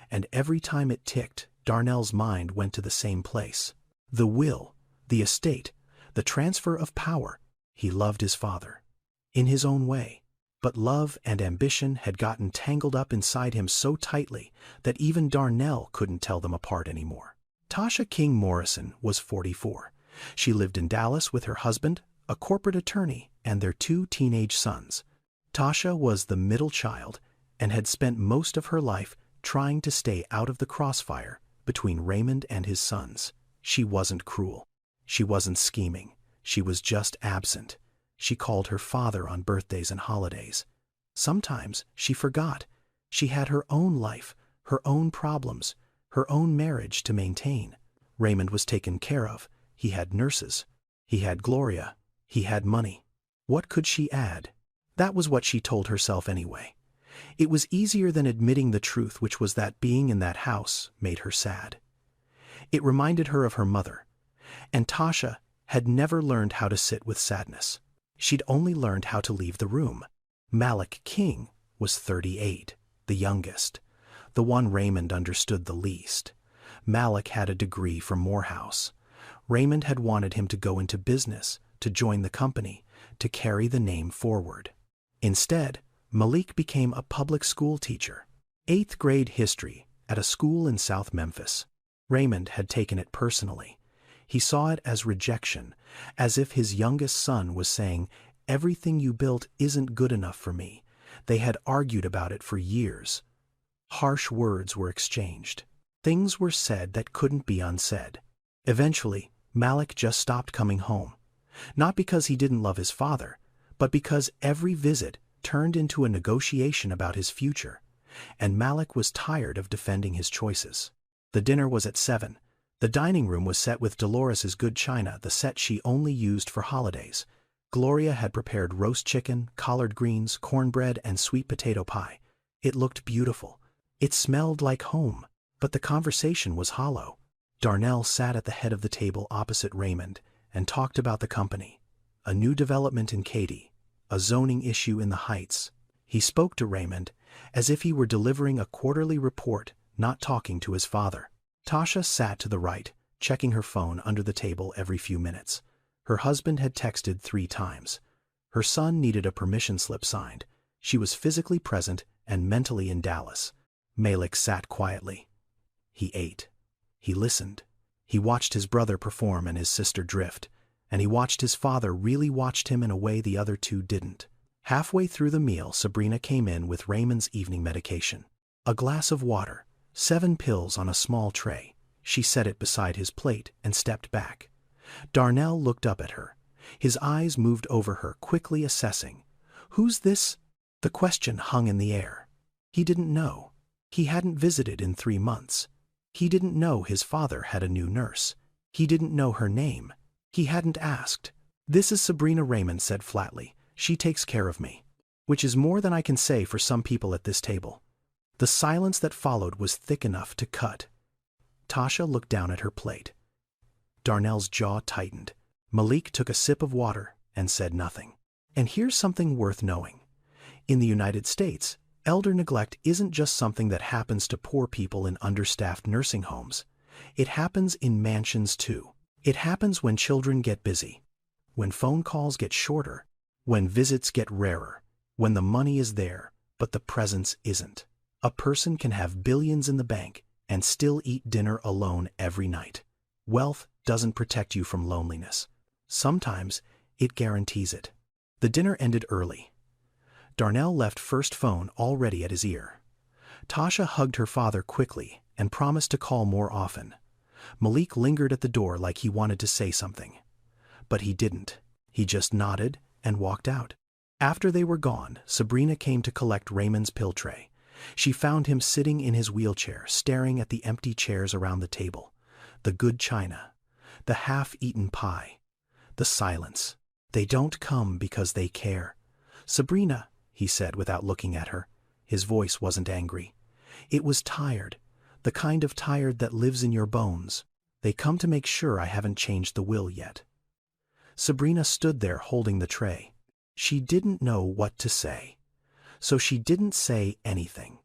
And every time it ticked, Darnell's mind went to the same place. The will, the estate, the transfer of power. He loved his father. in his own way. But love and ambition had gotten tangled up inside him so tightly that even Darnell couldn't tell them apart anymore. Tasha King Morrison was 44. She lived in Dallas with her husband, a corporate attorney, and their 2 teenage sons. Tasha was the middle child and had spent most of her life trying to stay out of the crossfire between Raymond and his sons. She wasn't cruel. She wasn't scheming. She was just absent. She called her father on birthdays and holidays. Sometimes she forgot. She had her own life, her own problems, her own marriage to maintain. Raymond was taken care of. He had nurses. He had Gloria. He had money. What could she add? That was what she told herself anyway. It was easier than admitting the truth, which was that being in that house made her sad. It reminded her of her mother. And Tasha had never learned how to sit with sadness. She'd only learned how to leave the room. Malik King was 38, the youngest, the one Raymond understood the least. Malik had a degree from Morehouse. Raymond had wanted him to go into business, to join the company, to carry the name forward. Instead, Malik became a public school teacher, 8th grade history at a school in South Memphis. Raymond had taken it personally. He saw it as rejection, as if his youngest son was saying, "Everything you built isn't good enough for me." They had argued about it for years. Harsh words were exchanged. Things were said that couldn't be unsaid. Eventually, Malik just stopped coming home. Not because he didn't love his father, but because every visit turned into a negotiation about his future, and Malik was tired of defending his choices. The dinner was at 7. The dining room was set with Dolores's good china, the set she only used for holidays. Gloria had prepared roast chicken, collard greens, cornbread, and sweet potato pie. It looked beautiful. It smelled like home, but the conversation was hollow. Darnell sat at the head of the table opposite Raymond and talked about the company, a new development in Katy, a zoning issue in the Heights. He spoke to Raymond as if he were delivering a quarterly report, not talking to his father. Tasha sat to the right, checking her phone under the table every few minutes. Her husband had texted 3 times. Her son needed a permission slip signed. She was physically present and mentally in Dallas. Malik sat quietly. He ate. He listened. He watched his brother perform and his sister drift, and he watched his father really watched him in a way the other 2 didn't. Halfway through the meal, Sabrina came in with Raymond's evening medication. A glass of water, 7 pills on a small tray. She set it beside his plate and stepped back. Darnell looked up at her. His eyes moved over her, quickly assessing. "Who's this?" The question hung in the air. He didn't know. He hadn't visited in 3 months. He didn't know his father had a new nurse. He didn't know her name. He hadn't asked. "This is Sabrina," Raymond said flatly. "She takes care of me." Which is more than I can say for some people at this table. The silence that followed was thick enough to cut. Tasha looked down at her plate. Darnell's jaw tightened. Malik took a sip of water and said nothing. And here's something worth knowing. In the United States, elder neglect isn't just something that happens to poor people in understaffed nursing homes. It happens in mansions too. It happens when children get busy, when phone calls get shorter, when visits get rarer, when the money is there, but the presence isn't. A person can have billions in the bank and still eat dinner alone every night. Wealth doesn't protect you from loneliness. Sometimes it guarantees it. The dinner ended early. Darnell left first phone already at his ear. Tasha hugged her father quickly and promised to call more often. Malik lingered at the door like he wanted to say something. But he didn't. He just nodded and walked out. After they were gone, Sabrina came to collect Raymond's pill tray. She found him sitting in his wheelchair, staring at the empty chairs around the table. The good china. The half-eaten pie. The silence. "They don't come because they care." "Sabrina," he said without looking at her. His voice wasn't angry. It was tired. The kind of tired that lives in your bones. "They come to make sure I haven't changed the will yet." Sabrina stood there holding the tray. She didn't know what to say. So she didn't say anything.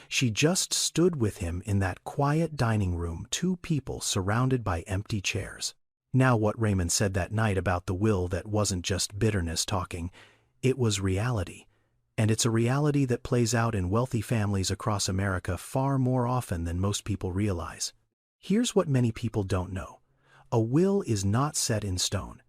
She just stood with him in that quiet dining room, 2 people surrounded by empty chairs. Now what Raymond said that night about the will, that wasn't just bitterness talking, It was reality. And it's a reality that plays out in wealthy families across America far more often than most people realize. Here's what many people don't know. A will is not set in stone.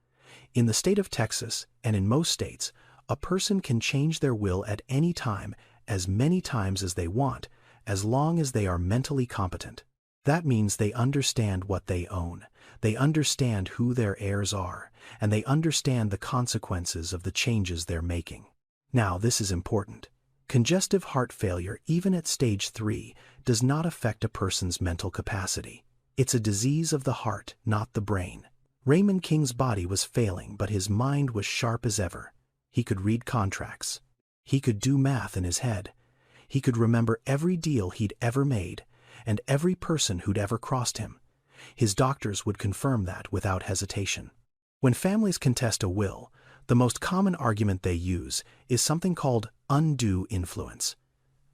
In the state of Texas, and in most states, a person can change their will at any time, as many times as they want, as long as they are mentally competent. That means they understand what they own, they understand who their heirs are, and they understand the consequences of the changes they're making. Now, this is important. Congestive heart failure, even at stage 3, does not affect a person's mental capacity. It's a disease of the heart, not the brain. Raymond King's body was failing, but his mind was sharp as ever. He could read contracts. He could do math in his head. He could remember every deal he'd ever made, and every person who'd ever crossed him. His doctors would confirm that without hesitation. When families contest a will, the most common argument they use is something called undue influence.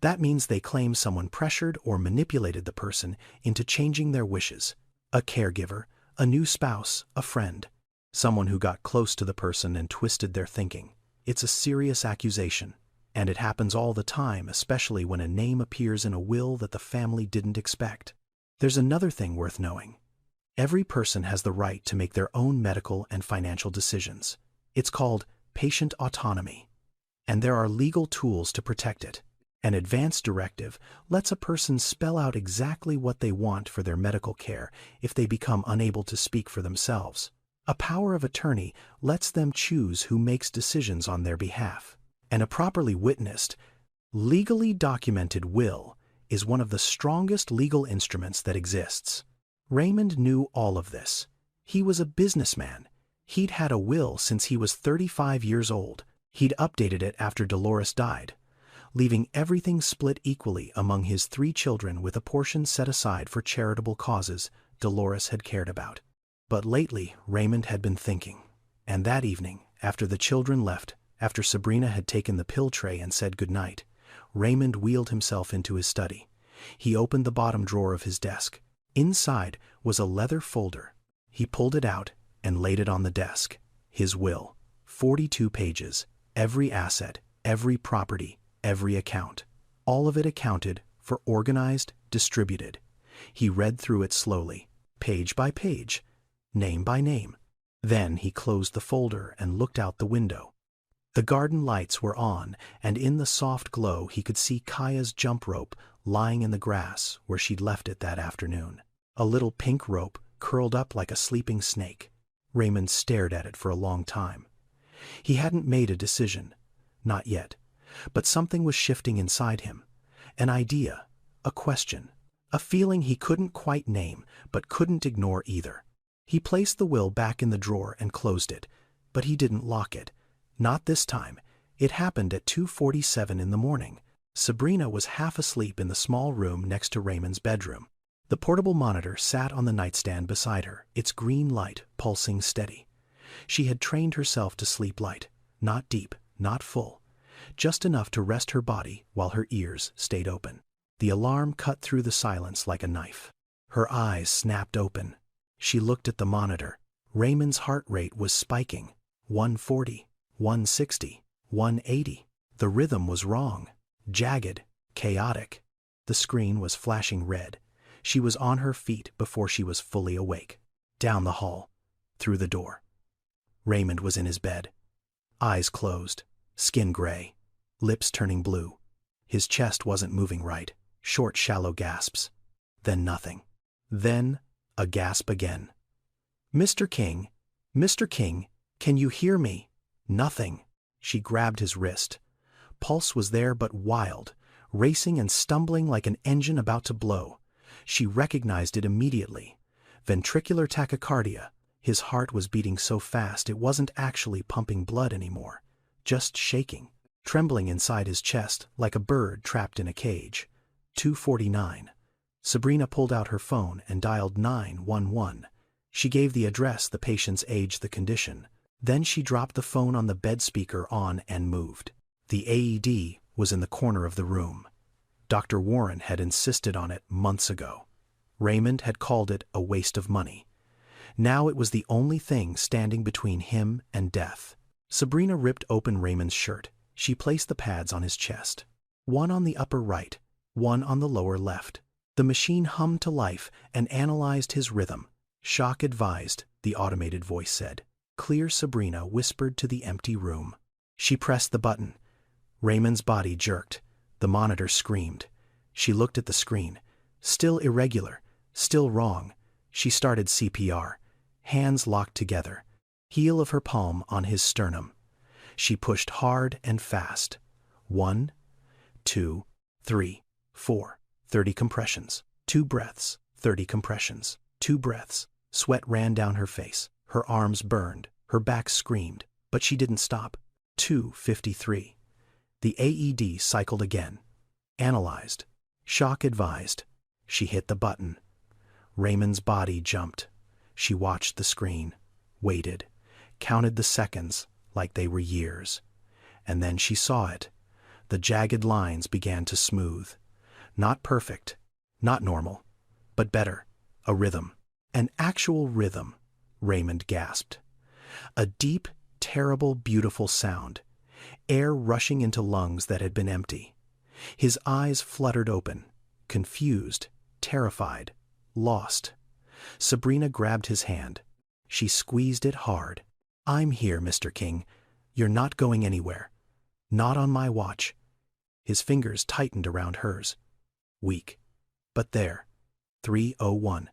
That means they claim someone pressured or manipulated the person into changing their wishes. A caregiver, a new spouse, a friend. Someone who got close to the person and twisted their thinking. It's a serious accusation, and it happens all the time, especially when a name appears in a will that the family didn't expect. There's another thing worth knowing. Every person has the right to make their own medical and financial decisions. It's called patient autonomy, and there are legal tools to protect it. An advance directive lets a person spell out exactly what they want for their medical care if they become unable to speak for themselves. A power of attorney lets them choose who makes decisions on their behalf. And a properly witnessed, legally documented will is one of the strongest legal instruments that exists. Raymond knew all of this. He was a businessman. He'd had a will since he was 35 years old. He'd updated it after Dolores died, leaving everything split equally among his 3 children with a portion set aside for charitable causes Dolores had cared about. But lately, Raymond had been thinking. And that evening, after the children left, after Sabrina had taken the pill tray and said goodnight, Raymond wheeled himself into his study. He opened the bottom drawer of his desk. Inside was a leather folder. He pulled it out and laid it on the desk. His will. 42 pages. Every asset, every property, every account. All of it accounted for, organized, distributed. He read through it slowly, page by page, name by name. Then he closed the folder and looked out the window. The garden lights were on, and in the soft glow he could see Kaya's jump rope lying in the grass where she'd left it that afternoon. A little pink rope curled up like a sleeping snake. Raymond stared at it for a long time. He hadn't made a decision, not yet, but something was shifting inside him. An idea, a question, a feeling he couldn't quite name but couldn't ignore either. He placed the will back in the drawer and closed it, but he didn't lock it. Not this time. It happened at 2:47 in the morning. Sabrina was half asleep in the small room next to Raymond's bedroom. The portable monitor sat on the nightstand beside her, its green light pulsing steady. She had trained herself to sleep light, not deep, not full, just enough to rest her body while her ears stayed open. The alarm cut through the silence like a knife. Her eyes snapped open. She looked at the monitor. Raymond's heart rate was spiking. 140, 160, 180. The rhythm was wrong, jagged, chaotic. The screen was flashing red. She was on her feet before she was fully awake. Down the hall, through the door. Raymond was in his bed. Eyes closed, skin gray, lips turning blue. His chest wasn't moving right. Short, shallow gasps. Then nothing. Then a gasp again. Mr. King, can you hear me? Nothing. She grabbed his wrist. Pulse was there but wild, racing and stumbling like an engine about to blow. She recognized it immediately. Ventricular tachycardia. His heart was beating so fast it wasn't actually pumping blood anymore, just shaking, trembling inside his chest like a bird trapped in a cage. 2:49. Sabrina pulled out her phone and dialed 911. She gave the address, the patient's age, the condition. Then she dropped the phone on the bed speaker on and moved. The AED was in the corner of the room. Dr. Warren had insisted on it months ago. Raymond had called it a waste of money. Now it was the only thing standing between him and death. Sabrina ripped open Raymond's shirt. She placed the pads on his chest. One on the upper right, one on the lower left. The machine hummed to life and analyzed his rhythm. "Shock advised," the automated voice said. Clear, Sabrina whispered to the empty room. She pressed the button. Raymond's body jerked. The monitor screamed. She looked at the screen. Still irregular, still wrong. She started CPR. Hands locked together. Heel of her palm on his sternum. She pushed hard and fast. 1, 2, 3, 4. 30 compressions. 2 breaths. 30 compressions. 2 breaths. Sweat ran down her face. Her arms burned. Her back screamed. But she didn't stop. 2:53. The AED cycled again. Analyzed. Shock advised. She hit the button. Raymond's body jumped. She watched the screen. Waited. Counted the seconds like they were years. And then she saw it. The jagged lines began to smooth. Not perfect. Not normal. But better. A rhythm. An actual rhythm. Raymond gasped. A deep, terrible, beautiful sound. Air rushing into lungs that had been empty. His eyes fluttered open. Confused. Terrified. Lost. Sabrina grabbed his hand. She squeezed it hard. "I'm here, Mr. King. You're not going anywhere. Not on my watch." His fingers tightened around hers. Weak. But there. 3:01.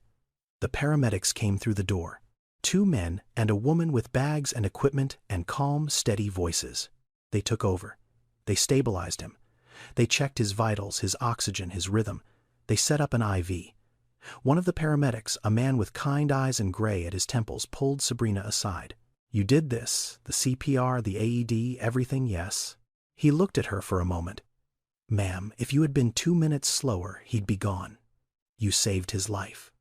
The paramedics came through the door. 2 men and a woman with bags and equipment and calm, steady voices. They took over. They stabilized him. They checked his vitals, his oxygen, his rhythm. They set up an IV. One of the paramedics, a man with kind eyes and gray at his temples, pulled Sabrina aside. "You did this, the CPR, the AED, everything, yes?" He looked at her for a moment. "Ma'am, if you had been 2 minutes slower, he'd be gone. You saved his life."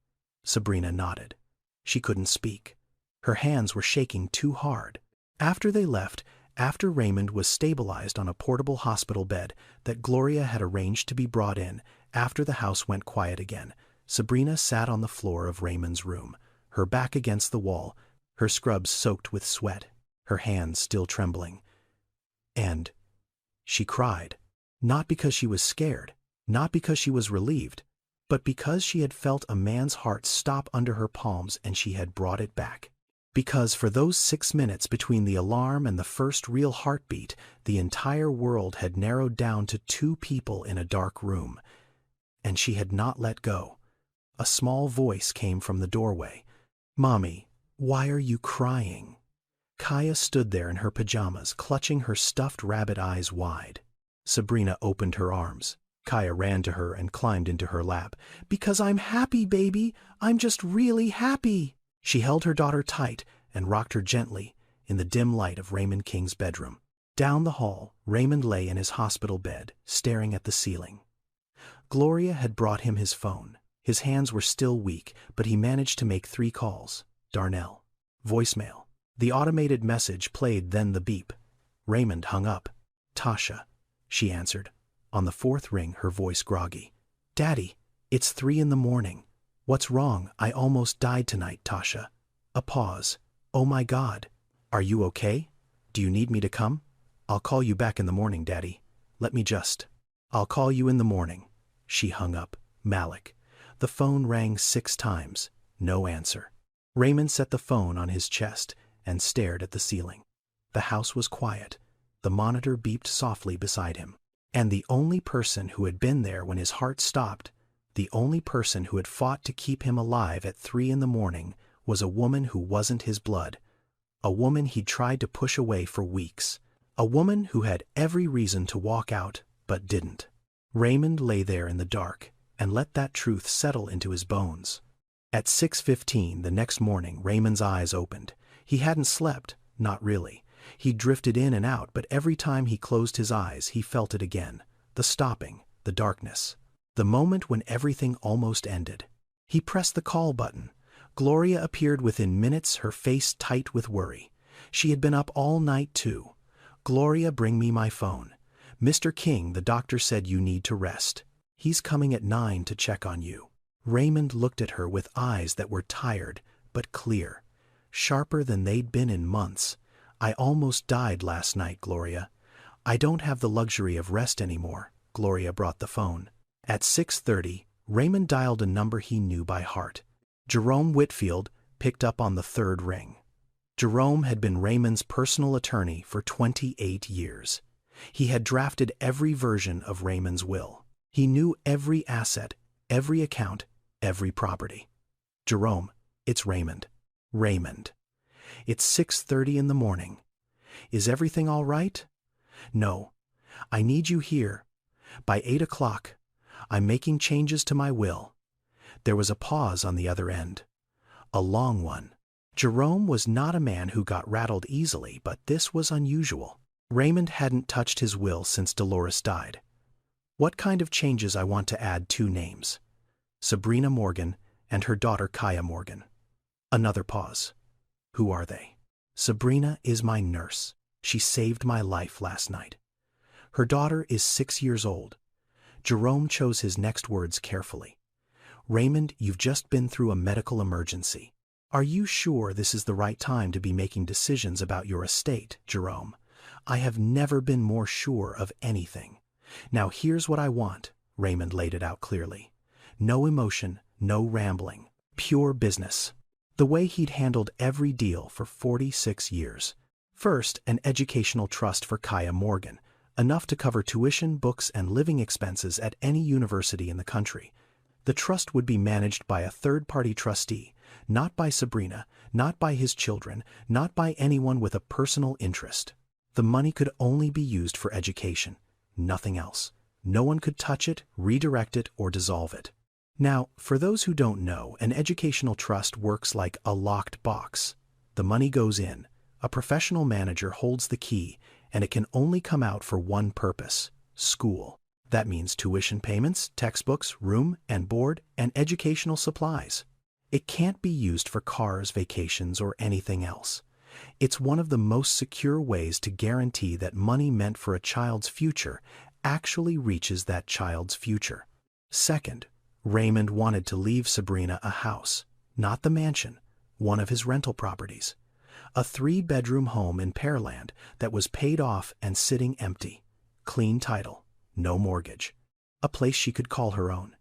Sabrina nodded. She couldn't speak. Her hands were shaking too hard. After they left, after Raymond was stabilized on a portable hospital bed that Gloria had arranged to be brought in, after the house went quiet again, Sabrina sat on the floor of Raymond's room, her back against the wall, her scrubs soaked with sweat, her hands still trembling. And she cried, not because she was scared, not because she was relieved, but because she had felt a man's heart stop under her palms and she had brought it back. Because for those 6 minutes between the alarm and the first real heartbeat, the entire world had narrowed down to 2 people in a dark room. And she had not let go. A small voice came from the doorway. "Mommy, why are you crying?" Kaya stood there in her pajamas, clutching her stuffed rabbit eyes wide. Sabrina opened her arms. Kaya ran to her and climbed into her lap. "Because I'm happy, baby. I'm just really happy." She held her daughter tight and rocked her gently in the dim light of Raymond King's bedroom. Down the hall, Raymond lay in his hospital bed, staring at the ceiling. Gloria had brought him his phone. His hands were still weak, but he managed to make 3 calls. Darnell. Voicemail. The automated message played, then the beep. Raymond hung up. "Tasha," she answered. On the 4th ring, her voice groggy. "Daddy, it's 3 in the morning. What's wrong? I almost died tonight, Tasha." A pause. "Oh my God. Are you okay? Do you need me to come?" "I'll call you back in the morning, Daddy. Let me just." "I'll call you in the morning." She hung up. Malik. The phone rang 6 times. No answer. Raymond set the phone on his chest and stared at the ceiling. The house was quiet. The monitor beeped softly beside him. And the only person who had been there when his heart stopped, the only person who had fought to keep him alive at 3 in the morning, was a woman who wasn't his blood. A woman he'd tried to push away for weeks. A woman who had every reason to walk out, but didn't. Raymond lay there in the dark and let that truth settle into his bones. At 6:15 the next morning, Raymond's eyes opened. He hadn't slept, not really. He drifted in and out, but every time he closed his eyes, he felt it again. The stopping, the darkness. The moment when everything almost ended. He pressed the call button. Gloria appeared within minutes, her face tight with worry. She had been up all night too. "Gloria, bring me my phone. Mr. King, the doctor said you need to rest. He's coming at 9 to check on you." Raymond looked at her with eyes that were tired but clear, sharper than they'd been in months. I almost died last night, Gloria. I don't have the luxury of rest anymore. Gloria brought the phone. At 6:30, Raymond dialed a number he knew by heart. Jerome Whitfield picked up on the third ring. Jerome had been Raymond's personal attorney for 28 years. He had drafted every version of Raymond's will. He knew every asset, every account, every property. Jerome, it's Raymond. Raymond. It's 6:30 in the morning. Is everything all right? No. I need you here. By 8 o'clock. I'm making changes to my will. There was a pause on the other end. A long one. Jerome was not a man who got rattled easily, but this was unusual. Raymond hadn't touched his will since Dolores died. What kind of changes? I want to add 2 names. Sabrina Morgan and her daughter Kaya Morgan. Another pause. Who are they? Sabrina is my nurse. She saved my life last night. Her daughter is 6 years old. Jerome chose his next words carefully. Raymond, you've just been through a medical emergency. Are you sure this is the right time to be making decisions about your estate, Jerome? I have never been more sure of anything. Now here's what I want. Raymond laid it out clearly. No emotion, no rambling. Pure business. The way he'd handled every deal for 46 years. First, an educational trust for Kaya Morgan, enough to cover tuition, books, and living expenses at any university in the country. The trust would be managed by a third-party trustee, not by Sabrina, not by his children, not by anyone with a personal interest. The money could only be used for education, nothing else. No one could touch it, redirect it, or dissolve it. Now, for those who don't know, an educational trust works like a locked box. The money goes in, a professional manager holds the key, and it can only come out for one purpose: school. That means tuition payments, textbooks, room and board, and educational supplies. It can't be used for cars, vacations, or anything else. It's one of the most secure ways to guarantee that money meant for a child's future actually reaches that child's future. Second, Raymond wanted to leave Sabrina a house, not the mansion, one of his rental properties. A 3-bedroom home in Pearland that was paid off and sitting empty. Clean title, no mortgage. A place she could call her own.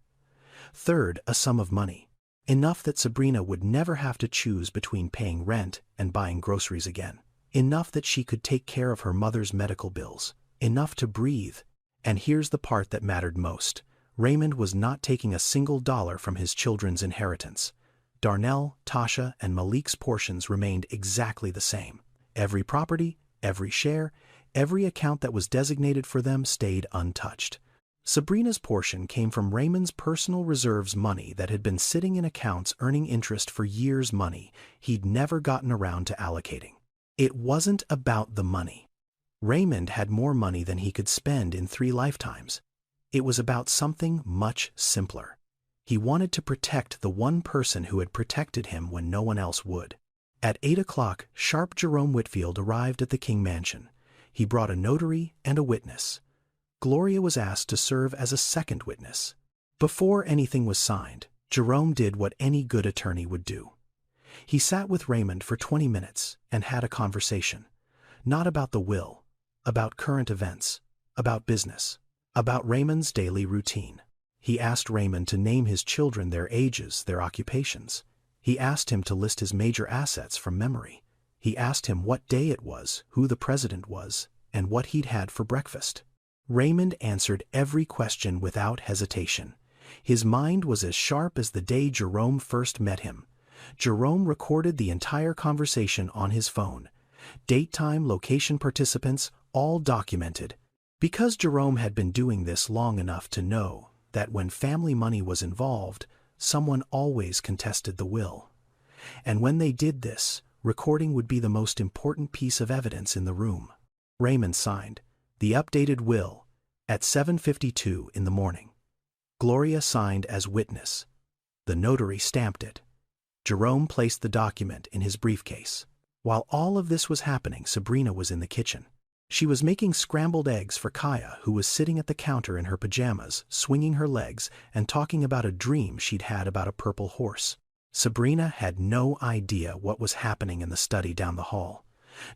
Third, a sum of money. Enough that Sabrina would never have to choose between paying rent and buying groceries again. Enough that she could take care of her mother's medical bills. Enough to breathe. And here's the part that mattered most. Raymond was not taking a single dollar from his children's inheritance. Darnell, Tasha, and Malik's portions remained exactly the same. Every property, every share, every account that was designated for them stayed untouched. Sabrina's portion came from Raymond's personal reserves money that had been sitting in accounts earning interest for years, money he'd never gotten around to allocating. It wasn't about the money. Raymond had more money than he could spend in 3 lifetimes. It was about something much simpler. He wanted to protect the one person who had protected him when no one else would. At 8 o'clock, sharp Jerome Whitfield arrived at the King Mansion. He brought a notary and a witness. Gloria was asked to serve as a second witness. Before anything was signed, Jerome did what any good attorney would do. He sat with Raymond for 20 minutes and had a conversation. Not about the will, about current events, about business, about Raymond's daily routine. He asked Raymond to name his children, their ages, their occupations. He asked him to list his major assets from memory. He asked him what day it was, who the president was, and what he'd had for breakfast. Raymond answered every question without hesitation. His mind was as sharp as the day Jerome first met him. Jerome recorded the entire conversation on his phone. Date, time, location, participants, all documented. Because Jerome had been doing this long enough to know that when family money was involved, someone always contested the will. And when they did this, recording would be the most important piece of evidence in the room. Raymond signed the updated will at 7:52 in the morning. Gloria signed as witness. The notary stamped it. Jerome placed the document in his briefcase. While all of this was happening, Sabrina was in the kitchen. She was making scrambled eggs for Kaya, who was sitting at the counter in her pajamas, swinging her legs and talking about a dream she'd had about a purple horse. Sabrina had no idea what was happening in the study down the hall.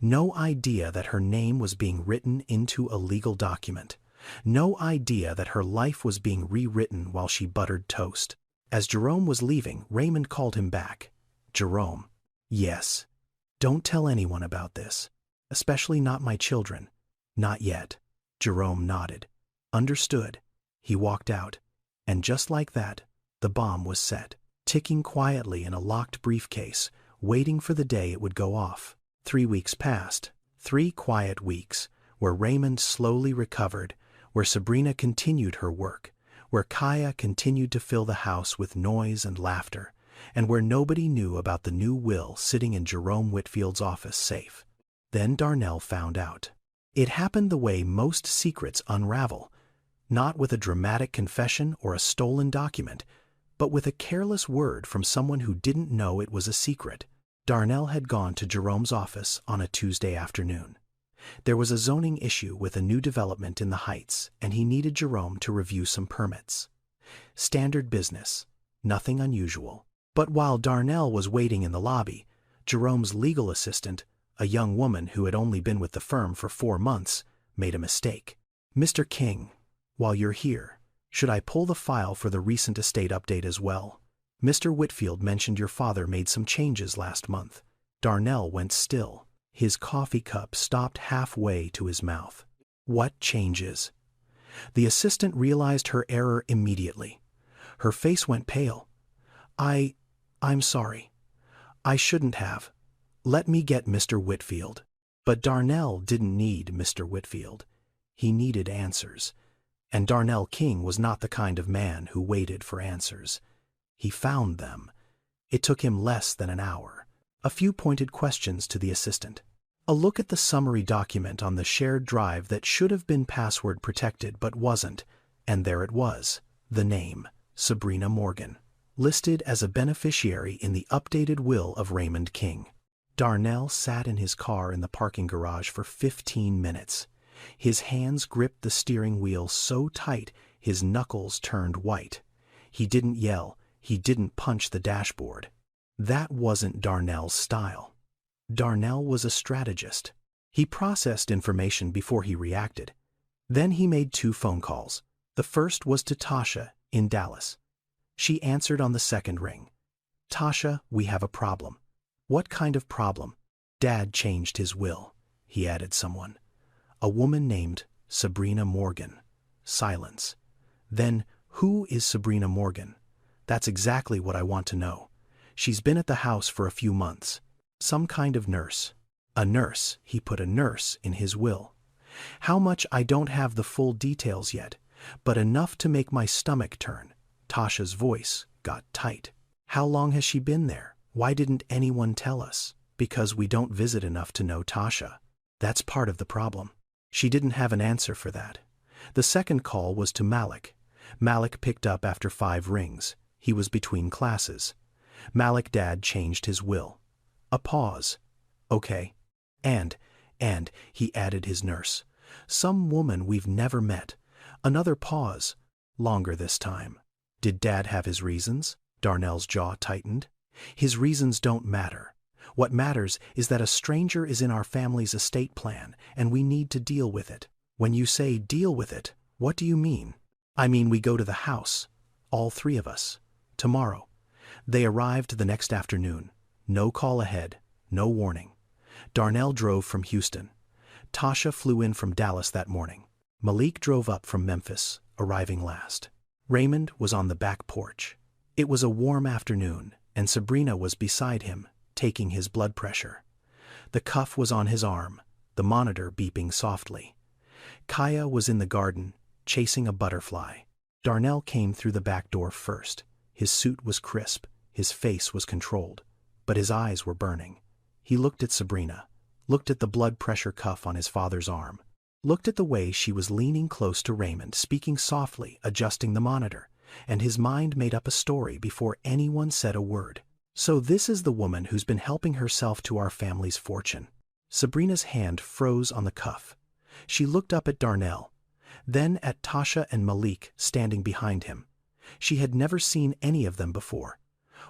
No idea that her name was being written into a legal document. No idea that her life was being rewritten while she buttered toast. As Jerome was leaving, Raymond called him back. "Jerome." "Yes." "Don't tell anyone about this. Especially not my children." "Not yet." Jerome nodded. "Understood." He walked out. And just like that, the bomb was set, ticking quietly in a locked briefcase, waiting for the day it would go off. 3 weeks passed. 3 quiet weeks, where Raymond slowly recovered, where Sabrina continued her work, where Kaya continued to fill the house with noise and laughter, and where nobody knew about the new will sitting in Jerome Whitfield's office safe. Then Darnell found out. It happened the way most secrets unravel, not with a dramatic confession or a stolen document, but with a careless word from someone who didn't know it was a secret. Darnell had gone to Jerome's office on a Tuesday afternoon. There was a zoning issue with a new development in the Heights, and he needed Jerome to review some permits. Standard business, nothing unusual. But while Darnell was waiting in the lobby, Jerome's legal assistant, a young woman who had only been with the firm for 4 months, made a mistake. "Mr. King, while you're here, should I pull the file for the recent estate update as well? Mr. Whitfield mentioned your father made some changes last month." Darnell went still. His coffee cup stopped halfway to his mouth. "What changes?" The assistant realized her error immediately. Her face went pale. I'm sorry. I shouldn't have. Let me get Mr. Whitfield." But Darnell didn't need Mr. Whitfield. He needed answers. And Darnell King was not the kind of man who waited for answers. He found them. It took him less than an hour. A few pointed questions to the assistant. A look at the summary document on the shared drive that should have been password protected but wasn't, and there it was, the name, Sabrina Morgan, listed as a beneficiary in the updated will of Raymond King. Darnell sat in his car in the parking garage for 15 minutes. His hands gripped the steering wheel so tight his knuckles turned white. He didn't yell, he didn't punch the dashboard. That wasn't Darnell's style. Darnell was a strategist. He processed information before he reacted. Then he made 2 phone calls. The first was to Tasha in Dallas. She answered on the second ring. "Tasha, we have a problem." "What kind of problem?" "Dad changed his will," he added someone. "A woman named Sabrina Morgan." Silence. Then, who is Sabrina Morgan? "That's exactly what I want to know. She's been at the house for a few months. Some kind of nurse." A nurse, he put a nurse in his will. "How much? I don't have the full details yet, but enough to make my stomach turn." Tasha's voice got tight. "How long has she been there? Why didn't anyone tell us?" "Because we don't visit enough to know Tasha. That's part of the problem." She didn't have an answer for that. The second call was to Malik. Malik picked up after 5 rings. He was between classes. Malik, Dad changed his will. A pause. "Okay. And, he added his nurse. Some woman we've never met." Another pause. Longer this time. "Did Dad have his reasons?" Darnell's jaw tightened. "His reasons don't matter. What matters is that a stranger is in our family's estate plan, and we need to deal with it." "When you say deal with it, what do you mean?" "I mean we go to the house. All 3 of us. Tomorrow." They arrived the next afternoon. No call ahead, no warning. Darnell drove from Houston. Tasha flew in from Dallas that morning. Malik drove up from Memphis, arriving last. Raymond was on the back porch. It was a warm afternoon, and Sabrina was beside him, taking his blood pressure. The cuff was on his arm, the monitor beeping softly. Kaya was in the garden, chasing a butterfly. Darnell came through the back door first. His suit was crisp, his face was controlled, but his eyes were burning. He looked at Sabrina, looked at the blood pressure cuff on his father's arm, looked at the way she was leaning close to Raymond, speaking softly, adjusting the monitor, and his mind made up a story before anyone said a word. "So this is the woman who's been helping herself to our family's fortune." Sabrina's hand froze on the cuff. She looked up at Darnell, then at Tasha and Malik standing behind him. She had never seen any of them before.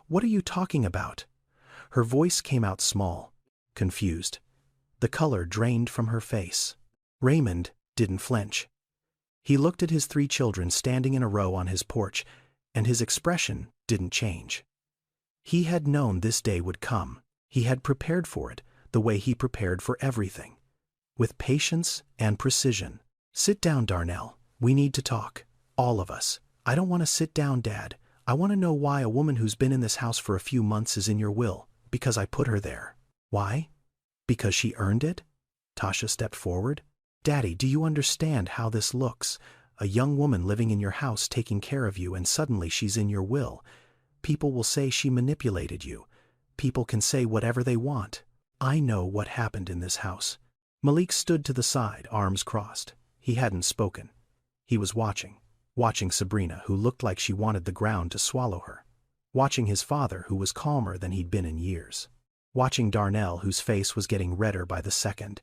"What are you talking about?" Her voice came out small, confused. The color drained from her face. Raymond didn't flinch. He looked at his 3 children standing in a row on his porch, and his expression didn't change. He had known this day would come. He had prepared for it, the way he prepared for everything. With patience and precision. "Sit down, Darnell. We need to talk. All of us." "I don't want to sit down, Dad. I want to know why a woman who's been in this house for a few months is in your will." "Because I put her there." "Why? Because she earned it?" Tasha stepped forward. "Daddy, do you understand how this looks? A young woman living in your house taking care of you, and suddenly she's in your will. People will say she manipulated you. People can say whatever they want. I know what happened in this house." Malik stood to the side, arms crossed. He hadn't spoken. He was watching Sabrina, who looked like she wanted the ground to swallow her. Watching his father, who was calmer than he'd been in years. Watching Darnell, whose face was getting redder by the second.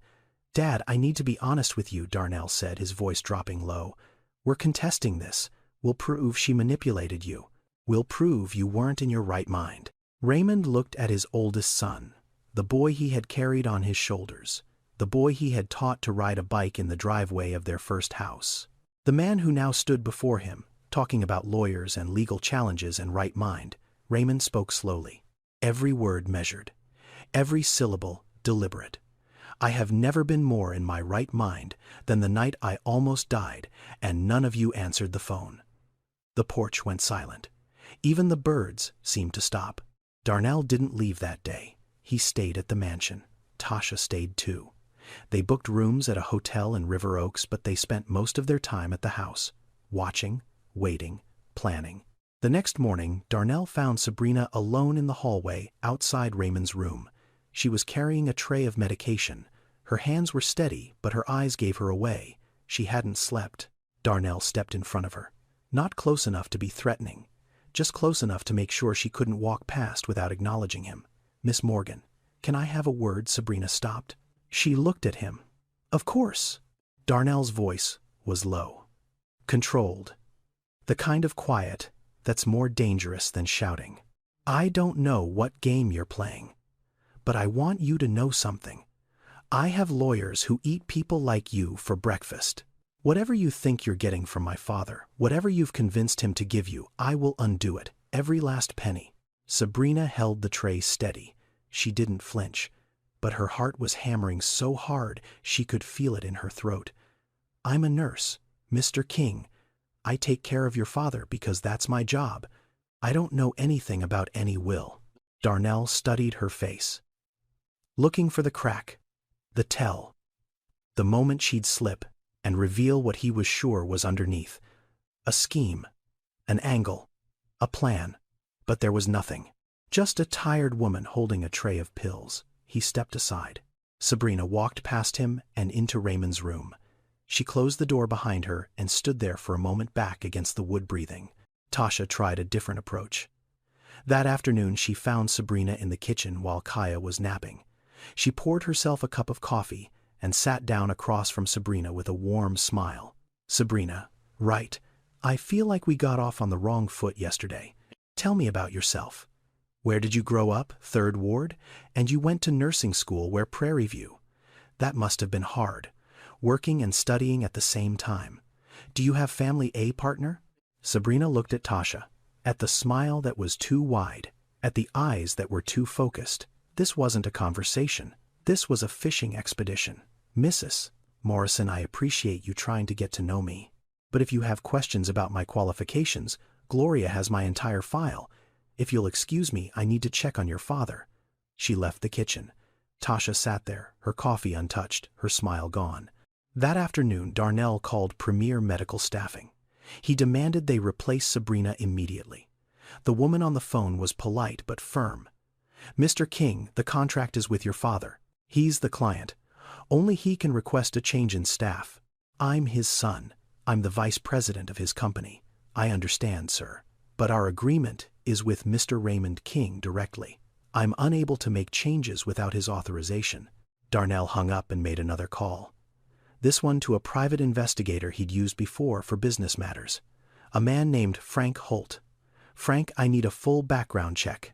"Dad, I need to be honest with you," Darnell said, his voice dropping low. "We're contesting this. We'll prove she manipulated you. We'll prove you weren't in your right mind." Raymond looked at his oldest son, the boy he had carried on his shoulders, the boy he had taught to ride a bike in the driveway of their first house. The man who now stood before him, talking about lawyers and legal challenges and right mind. Raymond spoke slowly. Every word measured. Every syllable deliberate. "I have never been more in my right mind than the night I almost died, and none of you answered the phone." The porch went silent. Even the birds seemed to stop. Darnell didn't leave that day. He stayed at the mansion. Tasha stayed too. They booked rooms at a hotel in River Oaks, but they spent most of their time at the house, watching, waiting, planning. The next morning, Darnell found Sabrina alone in the hallway outside Raymond's room. She was carrying a tray of medication. Her hands were steady, but her eyes gave her away. She hadn't slept. Darnell stepped in front of her. Not close enough to be threatening, just close enough to make sure she couldn't walk past without acknowledging him. "Miss Morgan, can I have a word?" Sabrina stopped. She looked at him. "Of course." Darnell's voice was low, controlled, the kind of quiet that's more dangerous than shouting. "I don't know what game you're playing, but I want you to know something. I have lawyers who eat people like you for breakfast. Whatever you think you're getting from my father, whatever you've convinced him to give you, I will undo it, every last penny." Sabrina held the tray steady. She didn't flinch, but her heart was hammering so hard she could feel it in her throat. "I'm a nurse, Mr. King. I take care of your father because that's my job. I don't know anything about any will." Darnell studied her face, looking for the crack, the tell, the moment she'd slip and reveal what he was sure was underneath. A scheme, an angle, a plan, but there was nothing. Just a tired woman holding a tray of pills. He stepped aside. Sabrina walked past him and into Raymond's room. She closed the door behind her and stood there for a moment, back against the wood, breathing. Tasha tried a different approach. That afternoon she found Sabrina in the kitchen while Kaya was napping. She poured herself a cup of coffee and sat down across from Sabrina with a warm smile. "Sabrina, right. I feel like we got off on the wrong foot yesterday. Tell me about yourself. Where did you grow up? Third Ward? And you went to nursing school where Prairie View? That must have been hard, working and studying at the same time. Do you have family, a partner?" Sabrina looked at Tasha, at the smile that was too wide, at the eyes that were too focused. This wasn't a conversation. This was a fishing expedition. "Mrs. Morrison, I appreciate you trying to get to know me. But if you have questions about my qualifications, Gloria has my entire file. If you'll excuse me, I need to check on your father." She left the kitchen. Tasha sat there, her coffee untouched, her smile gone. That afternoon, Darnell called Premier Medical Staffing. He demanded they replace Sabrina immediately. The woman on the phone was polite but firm. "Mr. King, the contract is with your father. He's the client. Only he can request a change in staff. I'm his son. I'm the vice president of his company. I understand, sir. But our agreement is with Mr. Raymond King directly. I'm unable to make changes without his authorization." Darnell hung up and made another call. This one to a private investigator he'd used before for business matters. A man named Frank Holt. "Frank, I need a full background check.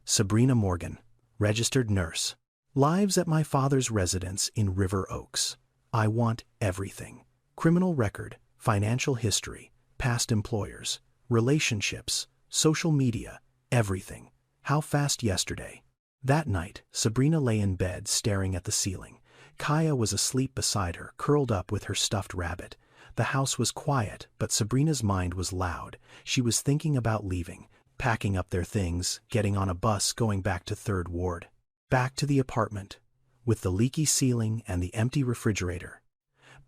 Sabrina Morgan, registered nurse. Lives at my father's residence in River Oaks. I want everything. Criminal record, financial history, past employers, relationships, social media, everything. How fast yesterday. That night, Sabrina lay in bed staring at the ceiling. Kaya was asleep beside her, curled up with her stuffed rabbit. The house was quiet, but Sabrina's mind was loud. She was thinking about leaving, packing up their things, getting on a bus going back to Third Ward. Back to the apartment, with the leaky ceiling and the empty refrigerator.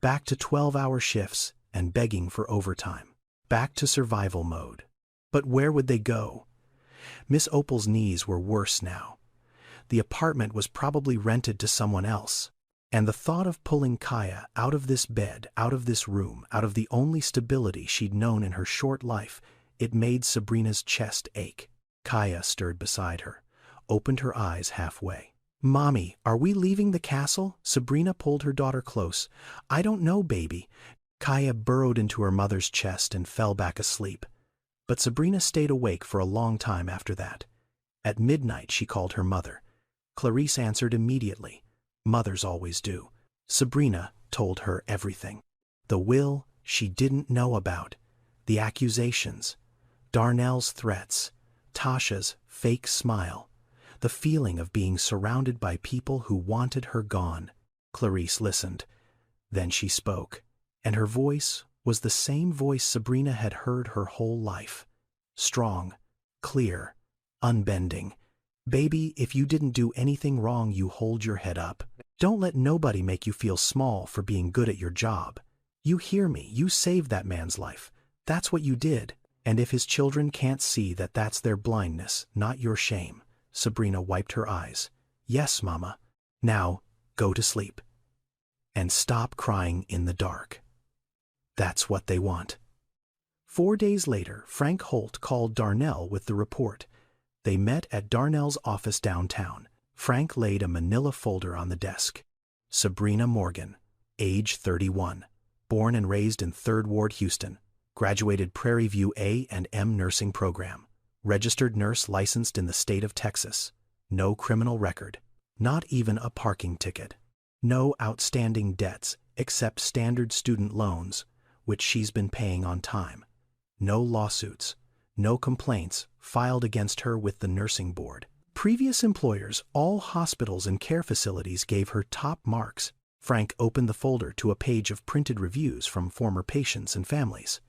Back to 12-hour shifts and begging for overtime. Back to survival mode. But where would they go? Miss Opal's knees were worse now. The apartment was probably rented to someone else. And the thought of pulling Kaya out of this bed, out of this room, out of the only stability she'd known in her short life, it made Sabrina's chest ache. Kaya stirred beside her, opened her eyes halfway. "Mommy, are we leaving the castle?" Sabrina pulled her daughter close. "I don't know, baby." Kaya burrowed into her mother's chest and fell back asleep. But Sabrina stayed awake for a long time after that. At midnight she called her mother. Clarice answered immediately. Mothers always do. Sabrina told her everything. The will she didn't know about, the accusations, Darnell's threats, Tasha's fake smile, the feeling of being surrounded by people who wanted her gone. Clarice listened. Then she spoke, and her voice was the same voice Sabrina had heard her whole life. Strong, clear, unbending. "Baby, if you didn't do anything wrong, you hold your head up. Don't let nobody make you feel small for being good at your job. You hear me, you saved that man's life. That's what you did. And if his children can't see that that's their blindness, not your shame." Sabrina wiped her eyes. "Yes, Mama. Now, go to sleep. And stop crying in the dark. That's what they want." 4 days later, Frank Holt called Darnell with the report. They met at Darnell's office downtown. Frank laid a manila folder on the desk. Sabrina Morgan, age 31, born and raised in Third Ward, Houston, graduated Prairie View A&M nursing program, registered nurse licensed in the state of Texas, no criminal record, not even a parking ticket, no outstanding debts except standard student loans, which she's been paying on time, no lawsuits, no complaints filed against her with the nursing board. Previous employers, all hospitals and care facilities, gave her top marks. Frank opened the folder to a page of printed reviews from former patients and families.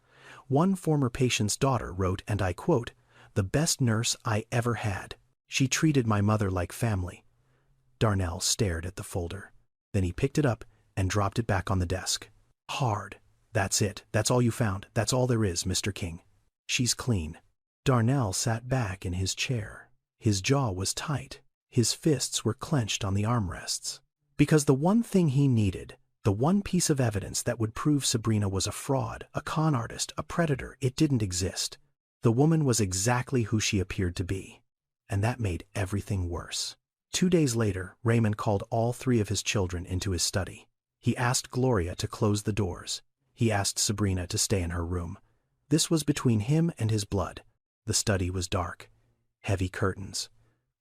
One former patient's daughter wrote, and I quote, "The best nurse I ever had. She treated my mother like family." Darnell stared at the folder. Then he picked it up and dropped it back on the desk. "Hard. That's it. That's all you found. That's all there is, Mr. King. She's clean." Darnell sat back in his chair. His jaw was tight. His fists were clenched on the armrests. Because the one thing he needed, the one piece of evidence that would prove Sabrina was a fraud, a con artist, a predator, it didn't exist. The woman was exactly who she appeared to be. And that made everything worse. 2 days later, Raymond called all 3 of his children into his study. He asked Gloria to close the doors. He asked Sabrina to stay in her room. This was between him and his blood. The study was dark. Heavy curtains.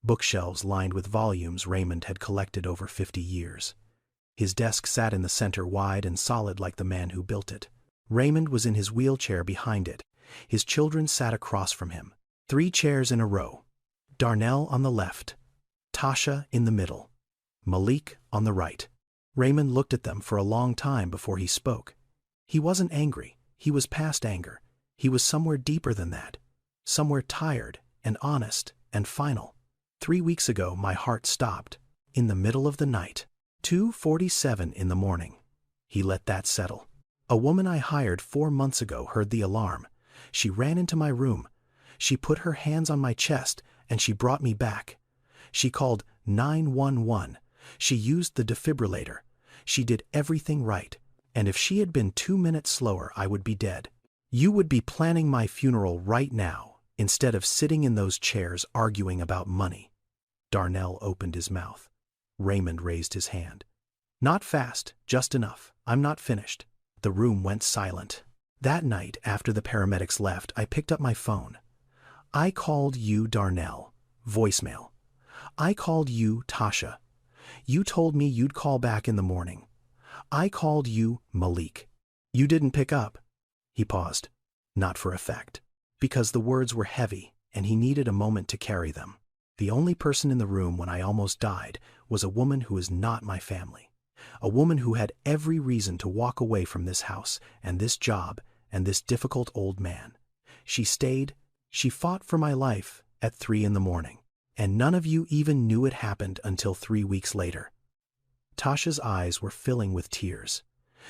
Bookshelves lined with volumes Raymond had collected over 50 years. His desk sat in the center, wide and solid like the man who built it. Raymond was in his wheelchair behind it. His children sat across from him. 3 chairs in a row. Darnell on the left. Tasha in the middle. Malik on the right. Raymond looked at them for a long time before he spoke. He wasn't angry. He was past anger. He was somewhere deeper than that. Somewhere tired and honest and final. 3 weeks ago, my heart stopped. In the middle of the night. 2:47 in the morning. He let that settle. A woman I hired 4 months ago heard the alarm. She ran into my room. She put her hands on my chest and she brought me back. She called 911. She used the defibrillator. She did everything right. And if she had been 2 minutes slower, I would be dead. You would be planning my funeral right now, instead of sitting in those chairs arguing about money. Darnell opened his mouth. Raymond raised his hand. Not fast, just enough. I'm not finished. The room went silent. That night, after the paramedics left, I picked up my phone. I called you, Darnell. Voicemail. I called you, Tasha. You told me you'd call back in the morning. I called you, Malik. You didn't pick up." He paused, not for effect, because the words were heavy and he needed a moment to carry them. The only person in the room when I almost died was a woman who is not my family. A woman who had every reason to walk away from this house and this job and this difficult old man. She stayed, she fought for my life at 3 in the morning. And none of you even knew it happened until 3 weeks later. Tasha's eyes were filling with tears.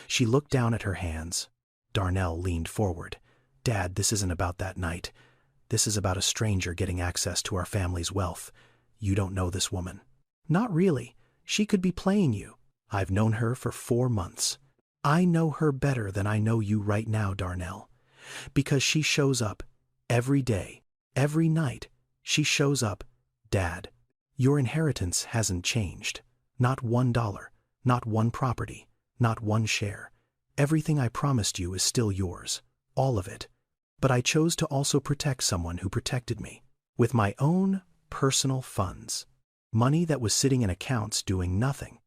She looked down at her hands. Darnell leaned forward. "Dad, this isn't about that night. This is about a stranger getting access to our family's wealth. You don't know this woman." "Not really. She could be playing you. I've known her for 4 months. I know her better than I know you right now, Darnell. Because she shows up every day, every night. She shows up. Dad, your inheritance hasn't changed. Not $1, not one property, not one share. Everything I promised you is still yours, all of it. But I chose to also protect someone who protected me, with my own personal funds. Money that was sitting in accounts doing nothing.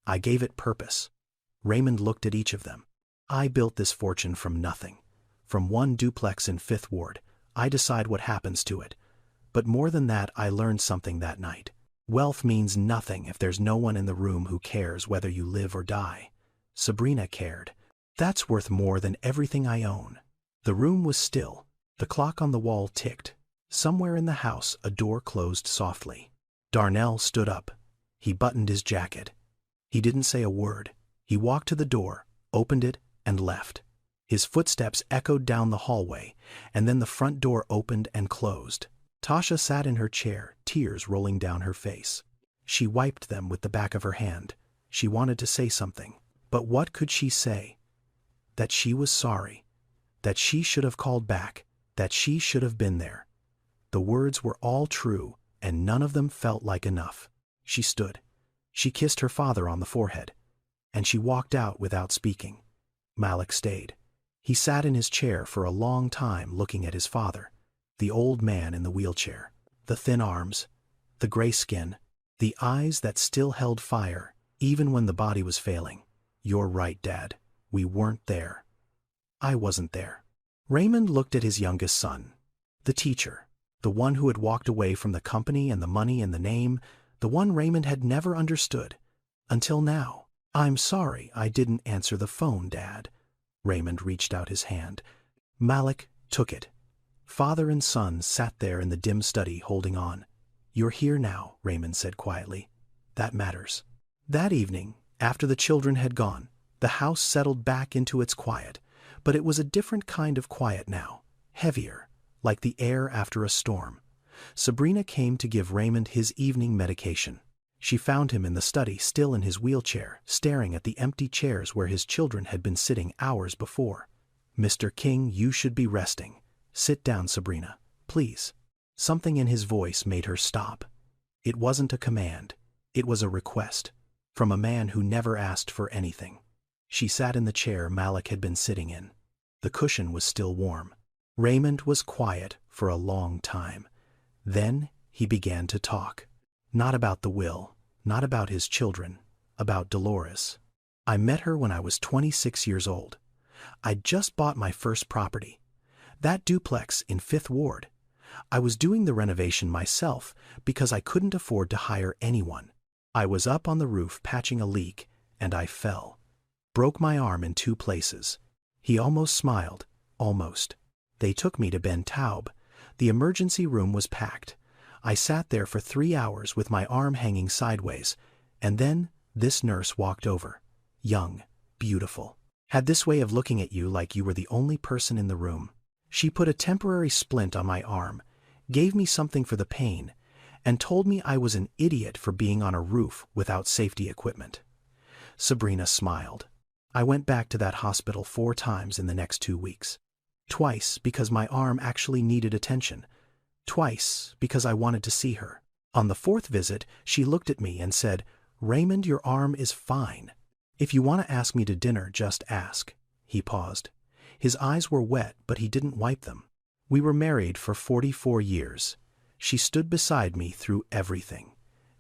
I gave it purpose." Raymond looked at each of them. "I built this fortune from nothing. From one duplex in 5th Ward. I decide what happens to it. But more than that, I learned something that night. Wealth means nothing if there's no one in the room who cares whether you live or die. Sabrina cared. That's worth more than everything I own." The room was still. The clock on the wall ticked. Somewhere in the house, a door closed softly. Darnell stood up. He buttoned his jacket. He didn't say a word. He walked to the door, opened it, and left. His footsteps echoed down the hallway, and then the front door opened and closed. Tasha sat in her chair, tears rolling down her face. She wiped them with the back of her hand. She wanted to say something, but what could she say? That she was sorry. That she should have called back. That she should have been there. The words were all true, and none of them felt like enough. She stood. She kissed her father on the forehead. And she walked out without speaking. Malik stayed. He sat in his chair for a long time looking at his father. The old man in the wheelchair, the thin arms, the gray skin, the eyes that still held fire, even when the body was failing. "You're right, Dad. We weren't there. I wasn't there." Raymond looked at his youngest son, the teacher, the one who had walked away from the company and the money and the name, the one Raymond had never understood, until now. "I'm sorry I didn't answer the phone, Dad." Raymond reached out his hand. Malik took it. Father and son sat there in the dim study holding on. "You're here now," Raymond said quietly. "That matters." That evening, after the children had gone, the house settled back into its quiet, but it was a different kind of quiet now, heavier, like the air after a storm. Sabrina came to give Raymond his evening medication. She found him in the study, still in his wheelchair, staring at the empty chairs where his children had been sitting hours before. "Mr. King, you should be resting. Sit down, Sabrina, please." Something in his voice made her stop. It wasn't a command. It was a request, from a man who never asked for anything. She sat in the chair Malik had been sitting in. The cushion was still warm. Raymond was quiet for a long time. Then he began to talk. Not about the will, not about his children, about Dolores. "I met her when I was 26 years old. I'd just bought my first property. That duplex in 5th Ward. I was doing the renovation myself because I couldn't afford to hire anyone. I was up on the roof patching a leak, and I fell. Broke my arm in 2 places. He almost smiled, almost. They took me to Ben Taub. The emergency room was packed. I sat there for 3 hours with my arm hanging sideways, and then this nurse walked over. Young, beautiful. Had this way of looking at you like you were the only person in the room. She put a temporary splint on my arm, gave me something for the pain, and told me I was an idiot for being on a roof without safety equipment. Sabrina smiled. I went back to that hospital 4 times in the next 2 weeks. Twice because my arm actually needed attention. Twice because I wanted to see her. On the 4th visit, she looked at me and said, "Raymond, your arm is fine. If you want to ask me to dinner, just ask." He paused. His eyes were wet, but he didn't wipe them. We were married for 44 years. She stood beside me through everything.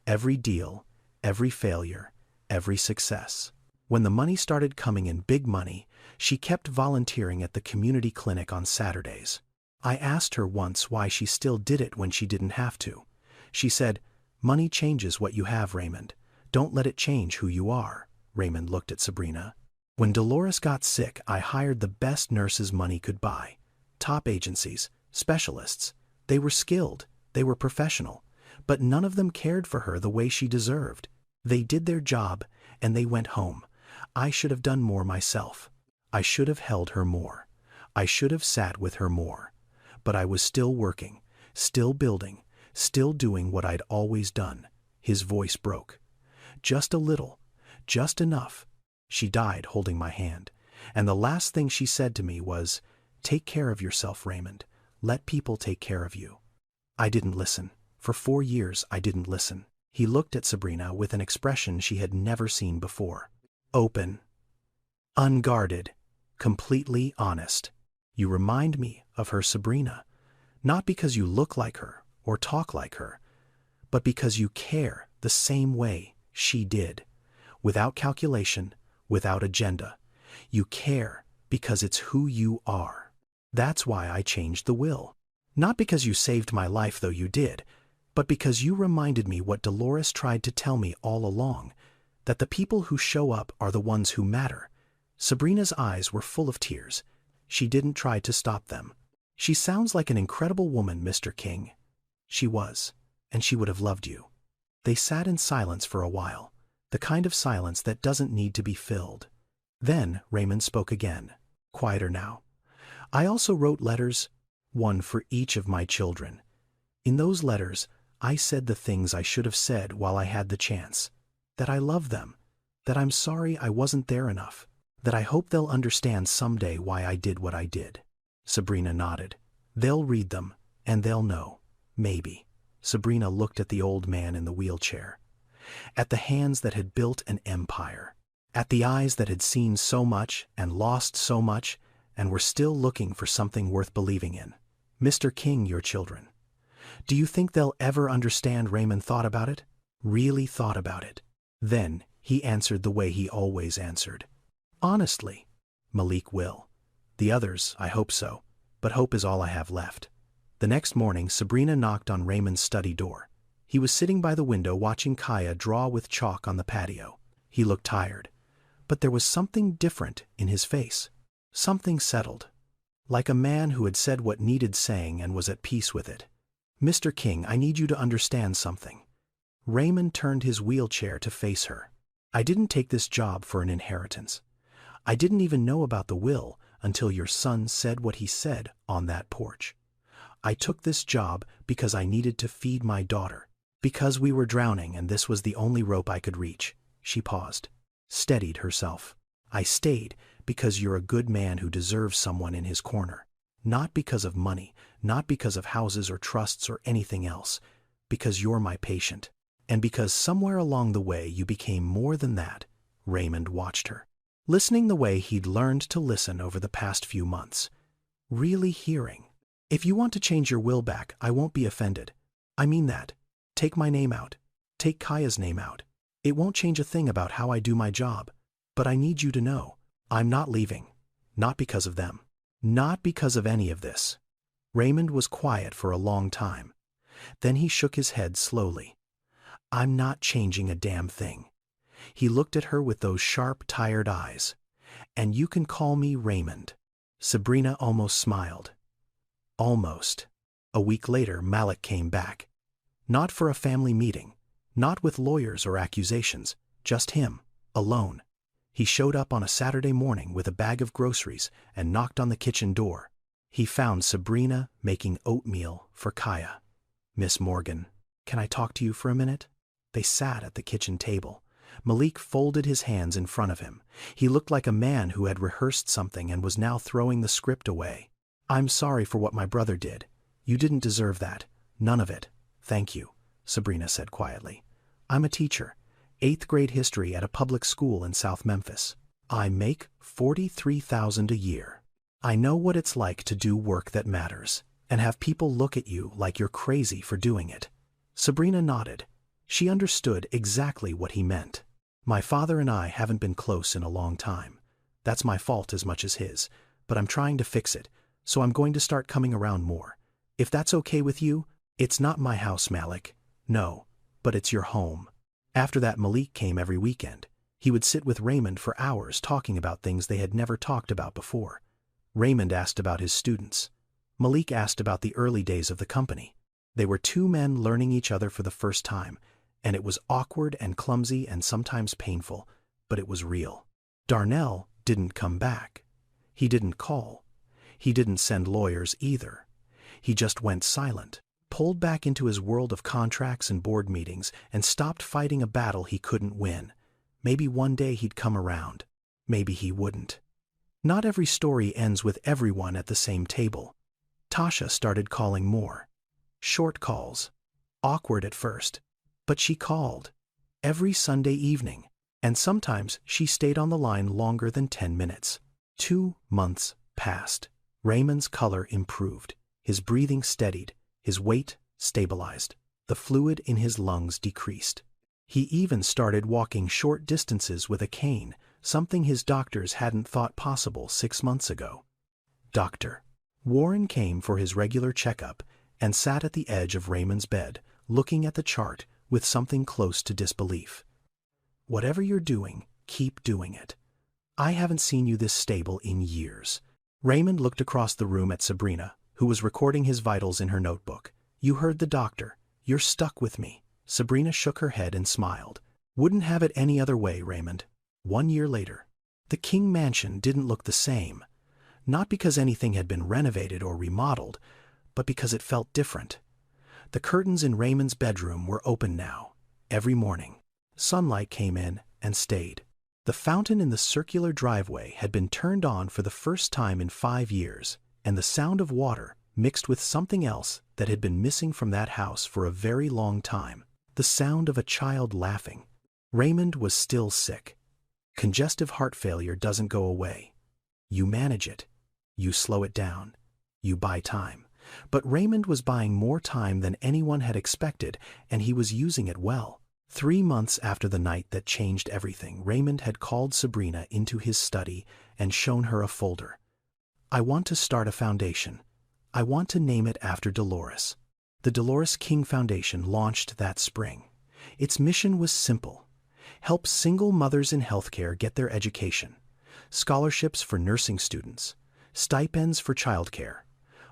Every deal, every failure, every success. When the money started coming in, big money, she kept volunteering at the community clinic on Saturdays. I asked her once why she still did it when she didn't have to. She said, "Money changes what you have, Raymond. Don't let it change who you are." Raymond looked at Sabrina. "When Dolores got sick, I hired the best nurses money could buy. Top agencies, specialists. They were skilled, they were professional, but none of them cared for her the way she deserved. They did their job, and they went home. I should have done more myself. I should have held her more. I should have sat with her more. But I was still working, still building, still doing what I'd always done." His voice broke. "Just a little, just enough." She died holding my hand, and the last thing she said to me was, "Take care of yourself, Raymond. Let people take care of you." I didn't listen. For 4 years, I didn't listen. He looked at Sabrina with an expression she had never seen before. Open, unguarded, completely honest. "You remind me of her, Sabrina. Not because you look like her or talk like her, but because you care the same way she did. Without calculation, without agenda. You care because it's who you are. That's why I changed the will. Not because you saved my life, though you did, but because you reminded me what Dolores tried to tell me all along, that the people who show up are the ones who matter." Sabrina's eyes were full of tears. She didn't try to stop them. "She sounds like an incredible woman, Mr. King." She was, and she would have loved you. They sat in silence for a while, the kind of silence that doesn't need to be filled. Then Raymond spoke again, quieter now. "I also wrote letters, one for each of my children. In those letters, I said the things I should have said while I had the chance. That I love them, that I'm sorry I wasn't there enough, that I hope they'll understand someday why I did what I did." Sabrina nodded. "They'll read them, and they'll know. Maybe." Sabrina looked at the old man in the wheelchair, at the hands that had built an empire, at the eyes that had seen so much and lost so much and were still looking for something worth believing in. "Mr. King, your children. Do you think they'll ever understand?" Raymond thought about it, really thought about it. Then he answered the way he always answered. "Honestly, Malik will. The others, I hope so, but hope is all I have left." The next morning, Sabrina knocked on Raymond's study door. He was sitting by the window watching Kaya draw with chalk on the patio. He looked tired, but there was something different in his face. Something settled, like a man who had said what needed saying and was at peace with it. "Mr. King, I need you to understand something." Raymond turned his wheelchair to face her. "I didn't take this job for an inheritance. I didn't even know about the will until your son said what he said on that porch. I took this job because I needed to feed my daughter, because we were drowning and this was the only rope I could reach." She paused, steadied herself. "I stayed because you're a good man who deserves someone in his corner. Not because of money, not because of houses or trusts or anything else, because you're my patient. And because somewhere along the way you became more than that." Raymond watched her, listening the way he'd learned to listen over the past few months. Really hearing. "If you want to change your will back, I won't be offended. I mean that. Take my name out. Take Kaya's name out. It won't change a thing about how I do my job. But I need you to know, I'm not leaving. Not because of them. Not because of any of this." Raymond was quiet for a long time. Then he shook his head slowly. "I'm not changing a damn thing." He looked at her with those sharp, tired eyes. "And you can call me Raymond." Sabrina almost smiled. Almost. A week later, Malik came back. Not for a family meeting, not with lawyers or accusations, just him, alone. He showed up on a Saturday morning with a bag of groceries and knocked on the kitchen door. He found Sabrina making oatmeal for Kaya. "Miss Morgan, can I talk to you for a minute?" They sat at the kitchen table. Malik folded his hands in front of him. He looked like a man who had rehearsed something and was now throwing the script away. "I'm sorry for what my brother did. You didn't deserve that. None of it. Thank you," Sabrina said quietly. "I'm a teacher, 8th grade history at a public school in South Memphis. I make $43,000 a year. I know what it's like to do work that matters and have people look at you like you're crazy for doing it." Sabrina nodded. She understood exactly what he meant. My father and I haven't been close in a long time. That's my fault as much as his, but I'm trying to fix it, so I'm going to start coming around more. If that's okay with you, it's not my house, Malik. No, but it's your home. After that, Malik came every weekend. He would sit with Raymond for hours talking about things they had never talked about before. Raymond asked about his students. Malik asked about the early days of the company. They were two men learning each other for the first time, and it was awkward and clumsy and sometimes painful, but it was real. Darnell didn't come back. He didn't call. He didn't send lawyers either. He just went silent, pulled back into his world of contracts and board meetings, and stopped fighting a battle he couldn't win. Maybe one day he'd come around. Maybe he wouldn't. Not every story ends with everyone at the same table. Tasha started calling more. Short calls. Awkward at first. But she called. Every Sunday evening. And sometimes she stayed on the line longer than 10 minutes. 2 months passed. Raymond's color improved. His breathing steadied. His weight stabilized. The fluid in his lungs decreased. He even started walking short distances with a cane, something his doctors hadn't thought possible 6 months ago. Doctor Warren came for his regular checkup and sat at the edge of Raymond's bed, looking at the chart with something close to disbelief. Whatever you're doing, keep doing it. I haven't seen you this stable in years. Raymond looked across the room at Sabrina, who was recording his vitals in her notebook. You heard the doctor. You're stuck with me. Sabrina shook her head and smiled. Wouldn't have it any other way, Raymond. 1 year later. The King Mansion didn't look the same. Not because anything had been renovated or remodeled, but because it felt different. The curtains in Raymond's bedroom were open now, every morning. Sunlight came in and stayed. The fountain in the circular driveway had been turned on for the first time in 5 years, and the sound of water mixed with something else that had been missing from that house for a very long time. The sound of a child laughing. Raymond was still sick. Congestive heart failure doesn't go away. You manage it. You slow it down. You buy time. But Raymond was buying more time than anyone had expected, and he was using it well. 3 months after the night that changed everything, Raymond had called Sabrina into his study and shown her a folder. I want to start a foundation. I want to name it after Dolores. The Dolores King Foundation launched that spring. Its mission was simple: help single mothers in healthcare get their education, scholarships for nursing students, stipends for childcare,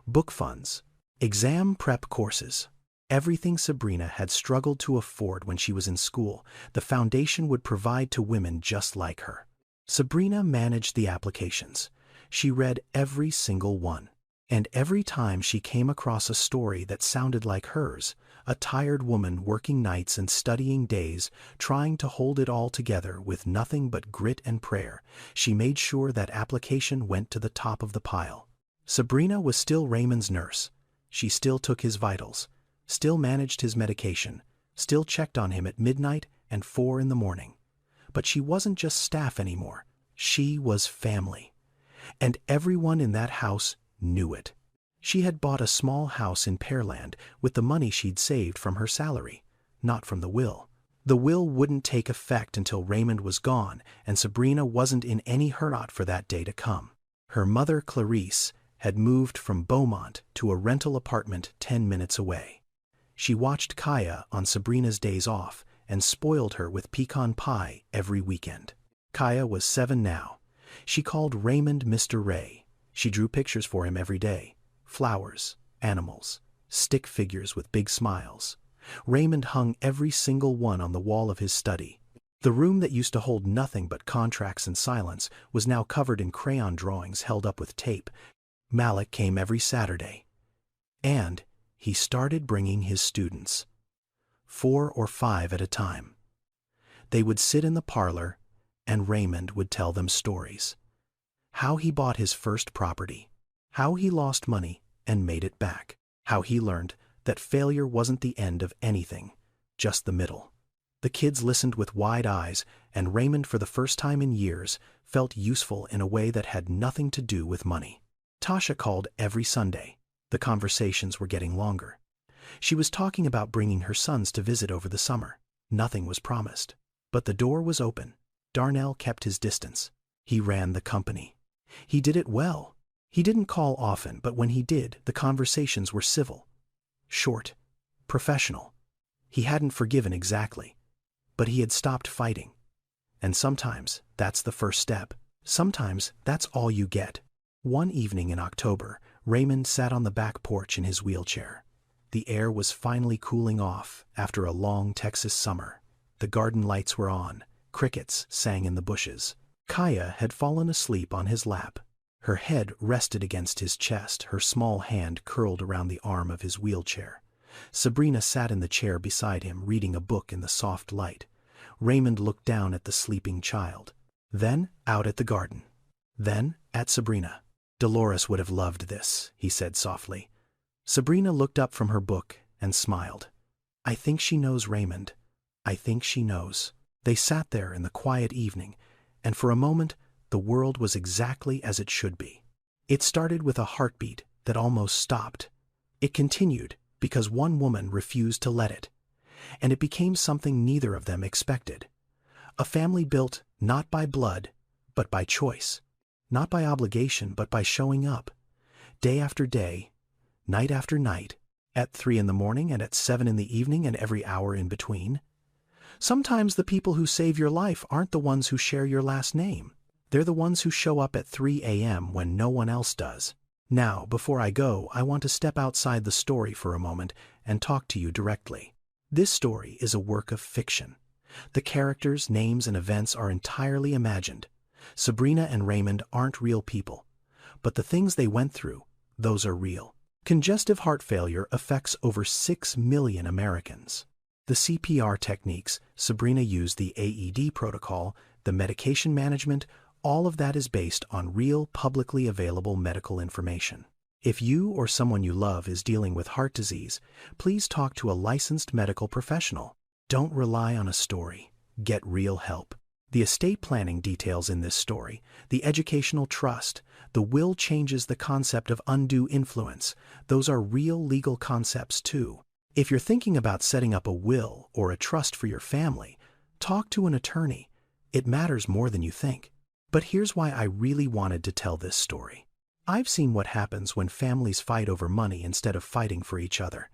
book funds, exam prep courses. Everything Sabrina had struggled to afford when she was in school, the foundation would provide to women just like her. Sabrina managed the applications. She read every single one. And every time she came across a story that sounded like hers, a tired woman working nights and studying days, trying to hold it all together with nothing but grit and prayer, she made sure that application went to the top of the pile. Sabrina was still Raymond's nurse. She still took his vitals, still managed his medication, still checked on him at midnight and 4 in the morning. But she wasn't just staff anymore. She was family. And everyone in that house knew it. She had bought a small house in Pearland with the money she'd saved from her salary, not from the will. The will wouldn't take effect until Raymond was gone, and Sabrina wasn't in any hurry for that day to come. Her mother, Clarice, had moved from Beaumont to a rental apartment 10 minutes away. She watched Kaya on Sabrina's days off and spoiled her with pecan pie every weekend. Kaya was 7 now. She called Raymond Mr. Ray. She drew pictures for him every day. Flowers, animals, stick figures with big smiles. Raymond hung every single one on the wall of his study. The room that used to hold nothing but contracts and silence was now covered in crayon drawings held up with tape. Malik came every Saturday. And he started bringing his students. 4 or 5 at a time. They would sit in the parlor, and Raymond would tell them stories. How he bought his first property. How he lost money and made it back. How he learned that failure wasn't the end of anything, just the middle. The kids listened with wide eyes, and Raymond, for the first time in years, felt useful in a way that had nothing to do with money. Tasha called every Sunday. The conversations were getting longer. She was talking about bringing her sons to visit over the summer. Nothing was promised. But the door was open. Darnell kept his distance. He ran the company. He did it well. He didn't call often, but when he did, the conversations were civil, short, professional. He hadn't forgiven exactly, but he had stopped fighting. And sometimes that's the first step. Sometimes that's all you get. One evening in October, Raymond sat on the back porch in his wheelchair. The air was finally cooling off after a long Texas summer. The garden lights were on. Crickets sang in the bushes. Kaya had fallen asleep on his lap. Her head rested against his chest, her small hand curled around the arm of his wheelchair. Sabrina sat in the chair beside him, reading a book in the soft light. Raymond looked down at the sleeping child. Then out at the garden. Then at Sabrina. Dolores would have loved this, he said softly. Sabrina looked up from her book and smiled. I think she knows, Raymond. I think she knows. They sat there in the quiet evening, and for a moment the world was exactly as it should be. It started with a heartbeat that almost stopped. It continued because one woman refused to let it. And it became something neither of them expected. A family built not by blood, but by choice. Not by obligation, but by showing up. Day after day, night after night, at 3 in the morning and at 7 in the evening and every hour in between. Sometimes the people who save your life aren't the ones who share your last name. They're the ones who show up at 3 a.m. when no one else does. Now, before I go, I want to step outside the story for a moment and talk to you directly. This story is a work of fiction. The characters, names, and events are entirely imagined. Sabrina and Raymond aren't real people. But the things they went through, those are real. Congestive heart failure affects over 6 million Americans. The CPR techniques, Sabrina used the AED protocol, the medication management, all of that is based on real, publicly available medical information. If you or someone you love is dealing with heart disease, please talk to a licensed medical professional. Don't rely on a story. Get real help. The estate planning details in this story, the educational trust, the will changes the concept of undue influence. Those are real legal concepts too. If you're thinking about setting up a will or a trust for your family, talk to an attorney. It matters more than you think. But here's why I really wanted to tell this story. I've seen what happens when families fight over money instead of fighting for each other.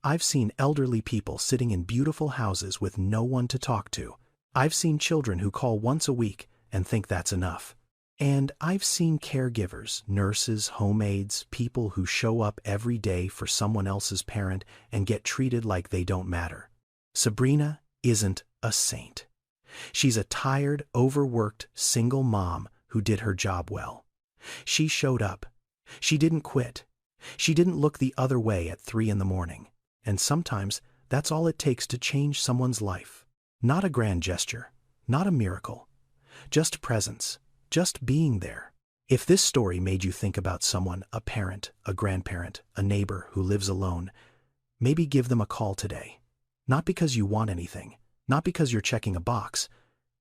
I've seen elderly people sitting in beautiful houses with no one to talk to. I've seen children who call once a week and think that's enough. And I've seen caregivers, nurses, home aides, people who show up every day for someone else's parent and get treated like they don't matter. Sabrina isn't a saint. She's a tired, overworked, single mom who did her job well. She showed up. She didn't quit. She didn't look the other way at 3 in the morning. And sometimes that's all it takes to change someone's life. Not a grand gesture, not a miracle. Just presence, just being there. If this story made you think about someone, a parent, a grandparent, a neighbor who lives alone, maybe give them a call today. Not because you want anything, not because you're checking a box,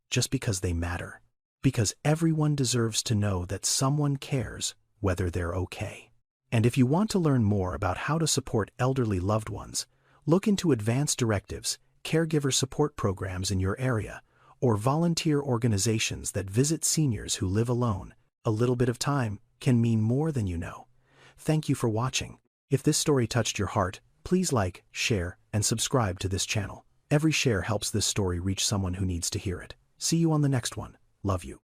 just because they matter. Because everyone deserves to know that someone cares whether they're okay. And if you want to learn more about how to support elderly loved ones, look into advanced directives, caregiver support programs in your area, or volunteer organizations that visit seniors who live alone. A little bit of time can mean more than you know. Thank you for watching. If this story touched your heart, please like, share, and subscribe to this channel. Every share helps this story reach someone who needs to hear it. See you on the next one. Love you.